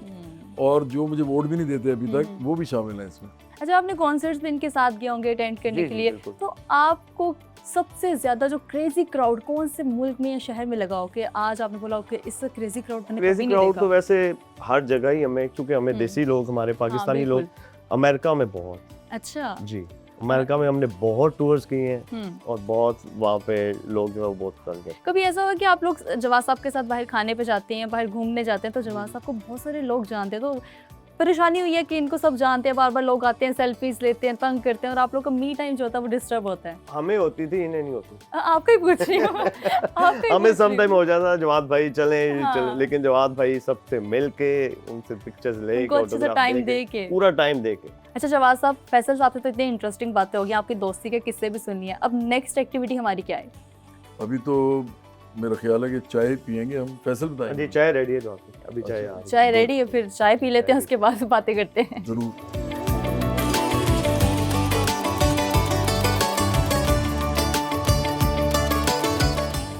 और जो मुझे वोट भी नहीं देते अभी तक, वो भी शामिल हैं इसमें। अच्छा, आपने कॉन्सर्ट्स भी इनके साथ गए होंगे अटेंड करने जी, के जी, लिए, बिल्कुल। तो आपको सबसे ज्यादा जो क्रेजी क्राउड कौन से मुल्क में या शहर में लगा हो कि आज आपने बोला कि इस क्रेजी क्राउड मैंने कभी क्रेजी नहीं क्राउड देखा? तो वैसे हर जगह ही हमें, क्योंकि हमें देसी लोग, हमारे पाकिस्तानी लोग, बिल्कुल। अमेरिका में बहुत, अच्छा। जी अमेरिका में हमने बहुत टूर्स किए हैं और बहुत वहाँ पे लोग जो है वो बहुत कर गए। कभी ऐसा हुआ कि आप लोग जवाद साहब के साथ बाहर खाने पे जाते हैं, बाहर घूमने जाते हैं, तो जवाद साहब को बहुत सारे लोग जानते हैं, तो परेशानी हुई है कि इनको सब जानते हैं, बार बार लोग आते हैं, सेल्फीज लेते हैं, तंग करते हैं, और आप लोग का मी टाइम जो होता है वो डिस्टर्ब होता है? हमें होती थी, इन्हें नहीं होती। आपका ही पूछ रही हूँ। आपका ही हमें पूछ सम रही टाइम हूँ। हो जाता जवाद भाई चलें हाँ। चलें, लेकिन जवाद भाई सबसे मिल के उनसे पिक्चर्स ले उनको अच्छे से टाइम दे के। पूरा टाइम दे के। अच्छा जवाद साहब, फैसल साहब से तो इतनी इंटरेस्टिंग बातें होगी, आपकी दोस्ती के किस्से भी सुनिए, अब नेक्स्ट एक्टिविटी हमारी क्या है? अभी तो मेरा ख्याल है कि चाय पियेंगे हम। फैसल जी बताएंगे। चाय रेडी है जवाब, अभी चाय आ रही है। चाय रेडी है, फिर चाय पी लेते हैं, उसके बाद बातें करते हैं। जरूर।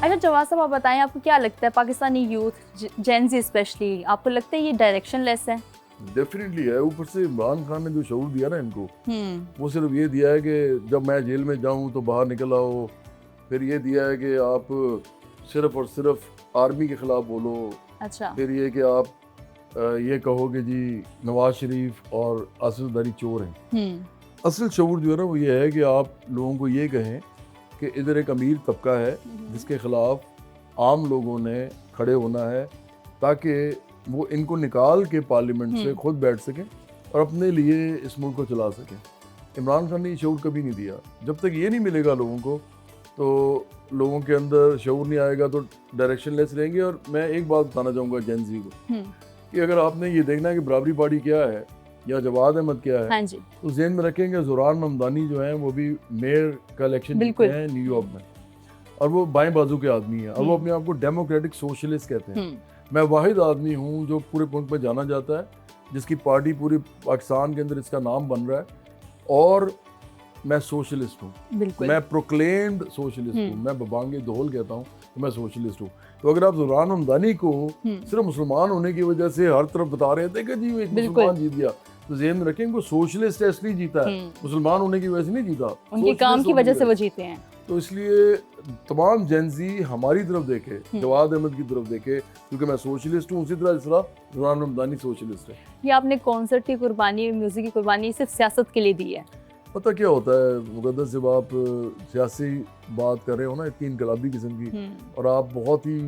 अच्छा जवाद साहब, आप बताएं आपको क्या लगता है पाकिस्तानी यूथ, जेन ज़ी स्पेशली, आपको लगता है ये डायरेक्शनलेस है? डेफिनेटली है। ऊपर से इमरान खान ने जो शऊर दिया ना इनको, वो सिर्फ ये दिया है कि जब मैं जेल में जाऊं तो बाहर निकल आओ। फिर ये दिया है कि आप सिर्फ और सिर्फ आर्मी के खिलाफ बोलो। अच्छा। फिर ये कि आप ये कहो कि जी नवाज शरीफ और आसिफ जरदारी चोर हैं। असल शऊर जो है ना वो ये है कि आप लोगों को ये कहें कि इधर एक अमीर तबका है जिसके खिलाफ आम लोगों ने खड़े होना है, ताकि वो इनको निकाल के पार्लियामेंट से खुद बैठ सकें और अपने लिए इस मुल्क को चला सकें। इमरान खान ने ये शऊर कभी नहीं दिया। जब तक ये नहीं मिलेगा लोगों को, तो लोगों के अंदर शऊर नहीं आएगा तो डायरेक्शनलेस रहेंगे। और मैं एक बात बताना चाहूँगा जेन ज़ी को कि अगर आपने ये देखना है कि बराबरी पार्टी क्या है या जवाद अहमद क्या है, हाँ जी। तो जेहन में रखेंगे ज़ुरान ममदानी जो है वो भी मेयर का इलेक्शन जीते हैं न्यूयॉर्क में, और वो बाएं बाजू के आदमी हैं और वो अपने आप को डेमोक्रेटिक सोशलिस्ट कहते हैं। मैं वाहिद आदमी हूँ जो पूरे मुल्क में जाना जाता है, जिसकी पार्टी पूरी पाकिस्तान के अंदर इसका नाम बन रहा है, और मैं सोशलिस्ट हूँ। मैं प्रोक्लेम्ड सोशलिस्ट हूँ। मैं बबांगे दोहल कहता हूँ तो मैं सोशलिस्ट हूँ। तो अगर आप ज़ुरान ममदानी को सिर्फ मुसलमान होने की वजह से हर तरफ बता रहे थे कि जी एक मुसलमान जीत गया, तो ज़हन में रखें वो सोशलिस्ट है इसलिए जीता है, मुसलमान होने की वजह से नहीं जीता, उनके काम की वजह से वो जीते हैं। तो इसलिए तमाम जेन ज़ी हमारी तरफ देखे, जवाद अहमद की तरफ देखे, क्योंकि मैं सोशलिस्ट हूँ, उसी तरह इस तरह ज़ुरान ममदानी सोशलिस्ट है। ये आपने कॉन्सर्ट की कुर्बानी, म्यूजिक की कुर्बानी सिर्फ सियासत के लिए दी है? पता क्या होता है मुक़द्दस, जब आप सियासी बात कर रहे हो ना इतनी इनकलाबी किस्म की, और आप बहुत ही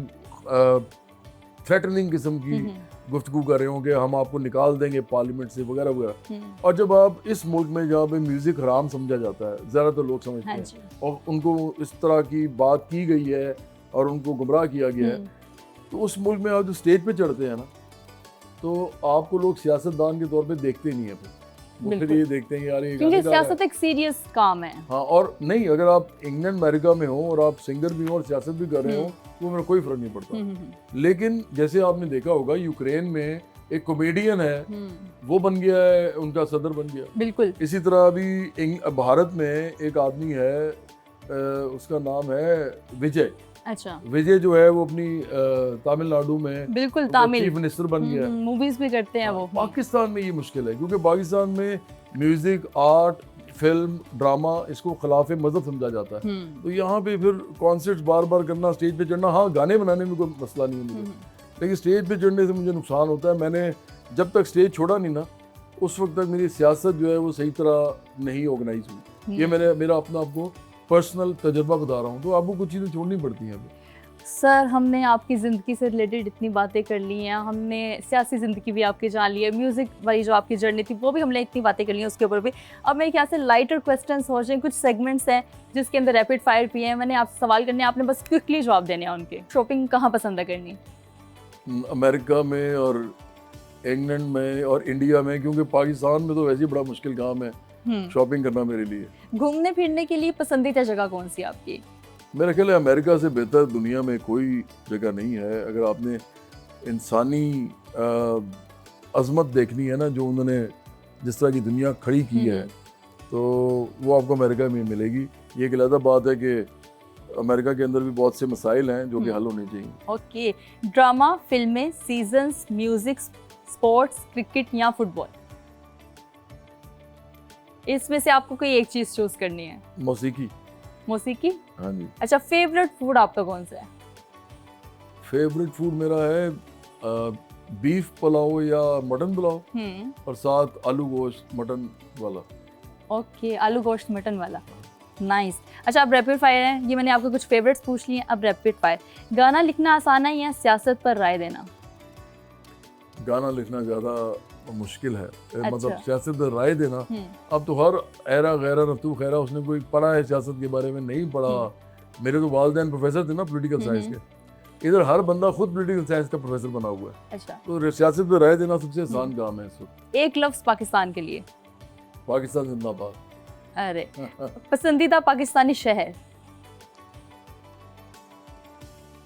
थ्रेटनिंग किस्म की गुफ्तगू कर रहे हो कि हम आपको निकाल देंगे पार्लियामेंट से वगैरह वगैरह, और जब आप इस मुल्क में जहाँ पे म्यूज़िक हराम समझा जाता है, ज़्यादातर लोग समझते हैं, और उनको इस तरह की बात की गई है और उनको गुमराह किया गया है, तो उस मुल्क में आप जो स्टेज पे चढ़ते हैं ना, तो आपको लोग सियासतदान के तौर पे देखते नहीं है। वो फिर ये देखते हैं यार, क्योंकि सियासत एक सीरियस काम है। हाँ, और नहीं, अगर आप इंग्लैंड अमेरिका में हो और आप सिंगर भी हो और सियासत भी कर रहे हो, तो मेरा कोई फर्क नहीं पड़ता। लेकिन जैसे आपने देखा होगा यूक्रेन में एक कॉमेडियन है, वो बन गया है, उनका सदर बन गया। बिल्कुल। इसी तरह अभी भारत में एक आदमी है, उसका नाम है विजय। अच्छा। विजय जो है वो अपनी तमिलनाडु में बिल्कुल तमिल चीफ मिनिस्टर बन गया। मूवीज भी करते हैं वो। पाकिस्तान में ये मुश्किल है, क्योंकि पाकिस्तान में म्यूजिक, आर्ट, फिल्म, ड्रामा इसको खिलाफ मजहब समझा जाता है। तो यहाँ पे फिर कॉन्सर्ट्स बार बार करना, स्टेज पे चढ़ना, हाँ गाने बनाने में कोई मसला नहीं है मुझे, लेकिन स्टेज पे चढ़ने से मुझे नुकसान होता है। मैंने जब तक स्टेज छोड़ा नहीं ना, उस वक्त तक मेरी सियासत जो है वो सही तरह नहीं ऑर्गेनाइज हुई। ये मेरा अपना आपको पर्सनल तजर्बा बता रहा हूँ, तो आपको कुछ चीज़ें छोड़नी पड़ती हैं अभी। सर, हमने आपकी ज़िंदगी से रिलेटेड इतनी बातें कर ली हैं, हमने सियासी ज़िंदगी भी आपकी जान ली है, म्यूज़िक वाली जो आपकी जर्नी थी वो भी हमने इतनी बातें कर ली हैं उसके ऊपर भी। अब मेरे ख्याल से लाइटर क्वेश्चंस हो जाए, कुछ सेगमेंट्स हैं जिसके अंदर रैपिड फायर भी हैं, मैंने आपसे सवाल करने, आपने बस क्विकली जवाब देने हैं उनके। शॉपिंग कहाँ पसंद है करनी? अमेरिका में और इंग्लैंड में और इंडिया में, क्योंकि पाकिस्तान में तो वैसे ही बड़ा मुश्किल काम है शॉपिंग करना मेरे लिए। घूमने फिरने के लिए पसंदीदा जगह कौन सी आपकी? मेरा ख्याल है अमेरिका से बेहतर दुनिया में कोई जगह नहीं है। अगर आपने इंसानी अजमत देखनी है ना, जो उन्होंने जिस तरह की दुनिया खड़ी की है, तो वो आपको अमेरिका में मिलेगी। ये एक अलग बात है कि अमेरिका के अंदर भी बहुत से मसाइल हैं जो कि हल होने चाहिए। ओके, ड्रामा, फिल्में, सीजन्स, म्यूजिक, स्पोर्ट्स, क्रिकेट या फुटबॉल, इसमें से आपको कोई एक चीज चूज करनी है। मौसीकी। मौसीकी। हाँ जी। अच्छा, फेवरेट फूड आपका कौन सा है? फेवरेट फूड मेरा है बीफ पुलाव या मटन पुलाव और साथ आलू गोश्त मटन वाला। ओके, आलू गोश्त मटन वाला, नाइस। अच्छा, अब रैपिड फायर है, ये मैंने आपको कुछ फेवरेट्स पूछ लिए हैं, अब रैपिड फायर। गाना लिखना आसान है या सियासत पर राय देना? गाना लिखना ज़्यादा मुश्किल है। अच्छा। मतलब सियासत पर राय देना, अब तो हर एरा गैरा रफ्तू खैरा उसने कोई पढ़ा है सियासत के बारे में, नहीं पढ़ा। मेरे तो वालिदैन प्रोफेसर थे ना पॉलिटिकल साइंस के, इधर हर बंदा खुद पॉलिटिकल साइंस का प्रोफेसर बना हुआ है। अच्छा, तो सियासत पर राय देना सबसे आसान काम है इस वक्त। एक लफ्ज पाकिस्तान के लिए। पाकिस्तान जिंदाबाद। अरे, पसंदीदा पाकिस्तानी शहर?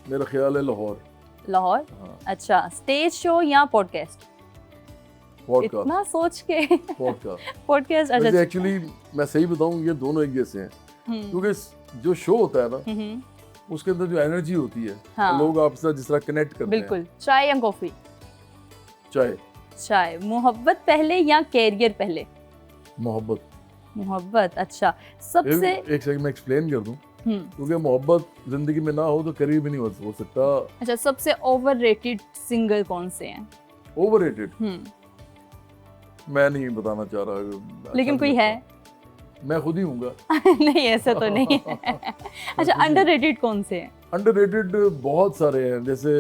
मेरा ख्याल है लाहौर। लाहौर। हाँ। अच्छा, स्टेज शो या पॉडकास्ट? पॉडकास्ट। इतना सोच के। पॉडकास्ट। पॉडकास्ट। अच्छा, एक्चुअली मैं सही बताऊं ये दोनों एक जैसे हैं, क्योंकि जो शो होता है ना उसके अंदर जो एनर्जी होती है, हाँ। लोग आपके साथ जिस तरह कनेक्ट करते हैं। बिल्कुल। चाय या कॉफी? चाय। चाय। मोहब्बत पहले या कैरियर पहले? मोहब्बत। मोहब्बत। अच्छा, सबसे एक सेकंड मैं एक्सप्लेन कर दूं, क्योंकि मोहब्बत जिंदगी में ना हो तो करियर भी नहीं हो सकता। अच्छा, सबसे ओवररेटेड सिंगर कौन से हैं? ओवररेटेड मैं नहीं बताना चाह रहा, लेकिन कोई है? मैं खुद ही हूँगा। नहीं, ऐसा तो नहीं है। अच्छा, अंडररेटेड कौन से हैं? अंडररेटेड बहुत सारे हैं, जैसे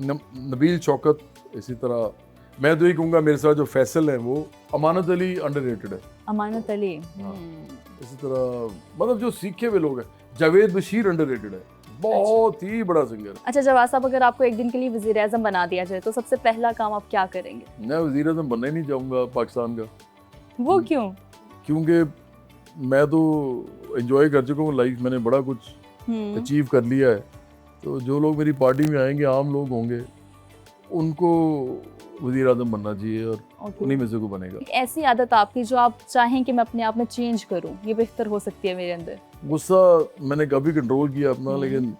नबील शौकत, इसी तरह मैं तो ये कहूँगा मेरे साथ जो फैसल है वो अमानत अली अंडररेटेड है। अमानत अली। इसी तरह मतलब जो सीखे हुए लोग हैं, जावेद बशीर अंडररेटेड है, बहुत ही बड़ा सिंगर। अच्छा जवाद साहब, अगर आपको एक दिन के लिए वजीर आज़म बना दिया जाए तो सबसे पहला काम आप क्या करेंगे? मैं वजीर आज़म बनना ही नहीं चाहूँगा पाकिस्तान का। वो क्यों? क्योंकि मैं तो एंजॉय कर चुका हूँ लाइफ, मैंने बड़ा कुछ अचीव कर लिया है। तो जो लोग मेरी पार्टी में आएंगे, आम लोग होंगे, उनको वजीर आज़म बनना चाहिए और उन्हीं में से कोई बनेगा। एक ऐसी आदत आपकी जो आप चाहें कि मैं अपने आप में चेंज करूं, ये बेहतर हो सकती है मेरे अंदर? गुस्सा मैंने काफ़ी कंट्रोल किया अपना, लेकिन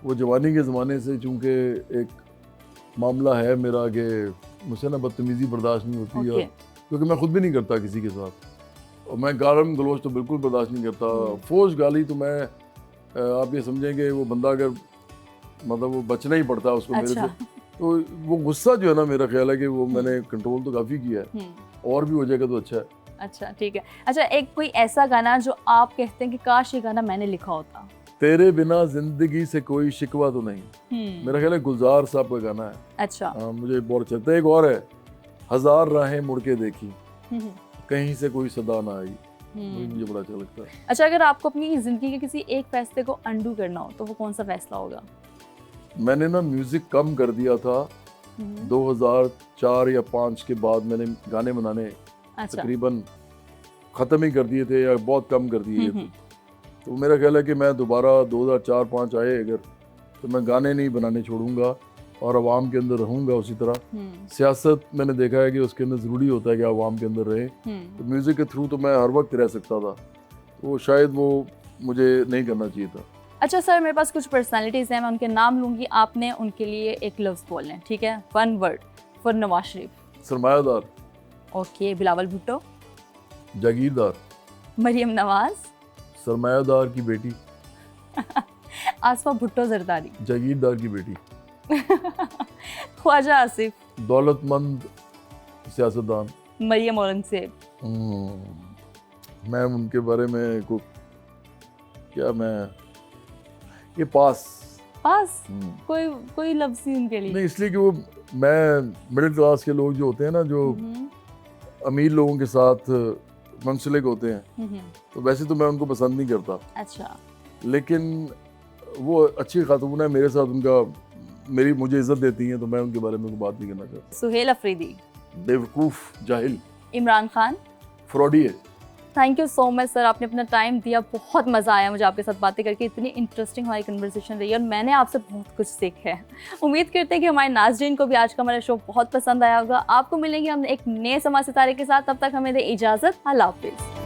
वो जवानी के ज़माने से चूँकि एक मामला है मेरा कि मुझसे ना बदतमीज़ी बर्दाश्त नहीं होती है, क्योंकि मैं खुद भी नहीं करता किसी के साथ, और मैं गालम गलोच तो बिल्कुल बर्दाश्त नहीं करता। फोश गाली तो मैं आप ये समझेंगे वो बंदा अगर मतलब वो बचना ही पड़ता है उसको मेरे से। तो वो गुस्सा जो है ना, मेरा ख्याल है कि वो मैंने कंट्रोल तो काफ़ी किया है, और भी हो जाएगा तो अच्छा है। अच्छा ठीक है। अच्छा, एक कोई ऐसा गाना जो आप कहते हैं कि काश ये गाना मैंने लिखा होता? तेरे बिना जिंदगी से कोई शिकवा तो नहीं, मेरा ख्याल है गुलजार साहब का गाना है। अच्छा। मुझे बहुत अच्छा लगता है। एक और है, हजार राहें मुड़ के देखी कहीं से कोई सदा ना आई, मुझे बड़ा अच्छा लगता है। अच्छा, अगर आपको अपनी जिंदगी के किसी एक फैसले को अंडू करना हो तो वो कौन सा फैसला होगा? मैंने ना म्यूजिक कम कर दिया था 2004 या 5 के बाद, मैंने गाने बनाने तकरीबन ख़त्म ही कर दिए थे या बहुत कम कर दिए थे। तो मेरा ख्याल है कि मैं दोबारा 2004-5 आए अगर, तो मैं गाने नहीं बनाने छोड़ूंगा और आवाम के अंदर रहूंगा उसी तरह। सियासत मैंने देखा है कि उसके अंदर ज़रूरी होता है कि आवाम के अंदर रहे, तो म्यूज़िक के थ्रू तो मैं हर वक्त रह सकता था, तो शायद वो मुझे नहीं करना चाहिए था। अच्छा सर, मेरे पास कुछ पर्सनालिटीज़ हैं, मैं उनके नाम लूँगी, आपने उनके लिए एक लफ्ज़ बोलना है, ठीक है? 1 वर्ड फॉर नवाज शरीफ। सरमायादार। ओके। बिलावल भुट्टो। जागीरदार। मरियम नवाज। सरमायादार की बेटी। आसफा भुट्टो जरदारी। जागीरदार की बेटी। ख्वाजा आसिफ। दौलतमंद सियासतदान। मरियम औरंगजेब। मैं उनके बारे में को क्या, मैं ये पास कोई लफ्ज़ ही उनके लिए नहीं, इसलिए कि वो मैं मिडिल क्लास के लोग जो होते हैं ना, जो अमीर लोगों के साथ मुंसलिक होते हैं, तो वैसे तो मैं उनको पसंद नहीं करता। अच्छा। लेकिन वो अच्छी खातून है, मेरे साथ उनका मुझे इज्जत देती हैं, तो मैं उनके बारे में कोई बात नहीं करना चाहता। सुहेल अफरीदी। बेवकूफ़, जाहिल। इमरान खान। फ्रॉडी है। Thank you so much sir, आपने अपना टाइम दिया, बहुत मज़ा आया मुझे आपके साथ बातें करके, इतनी इंटरेस्टिंग हमारी कन्वर्सेशन रही और मैंने आपसे बहुत कुछ सीखा है। उम्मीद करते हैं कि हमारे नाज़रीन को भी आज का हमारा शो बहुत पसंद आया होगा। आपको मिलेंगे हम एक नए समाज सितारे के साथ, तब तक हमें दे इजाज़त। अल्लाह हाफ़िज़।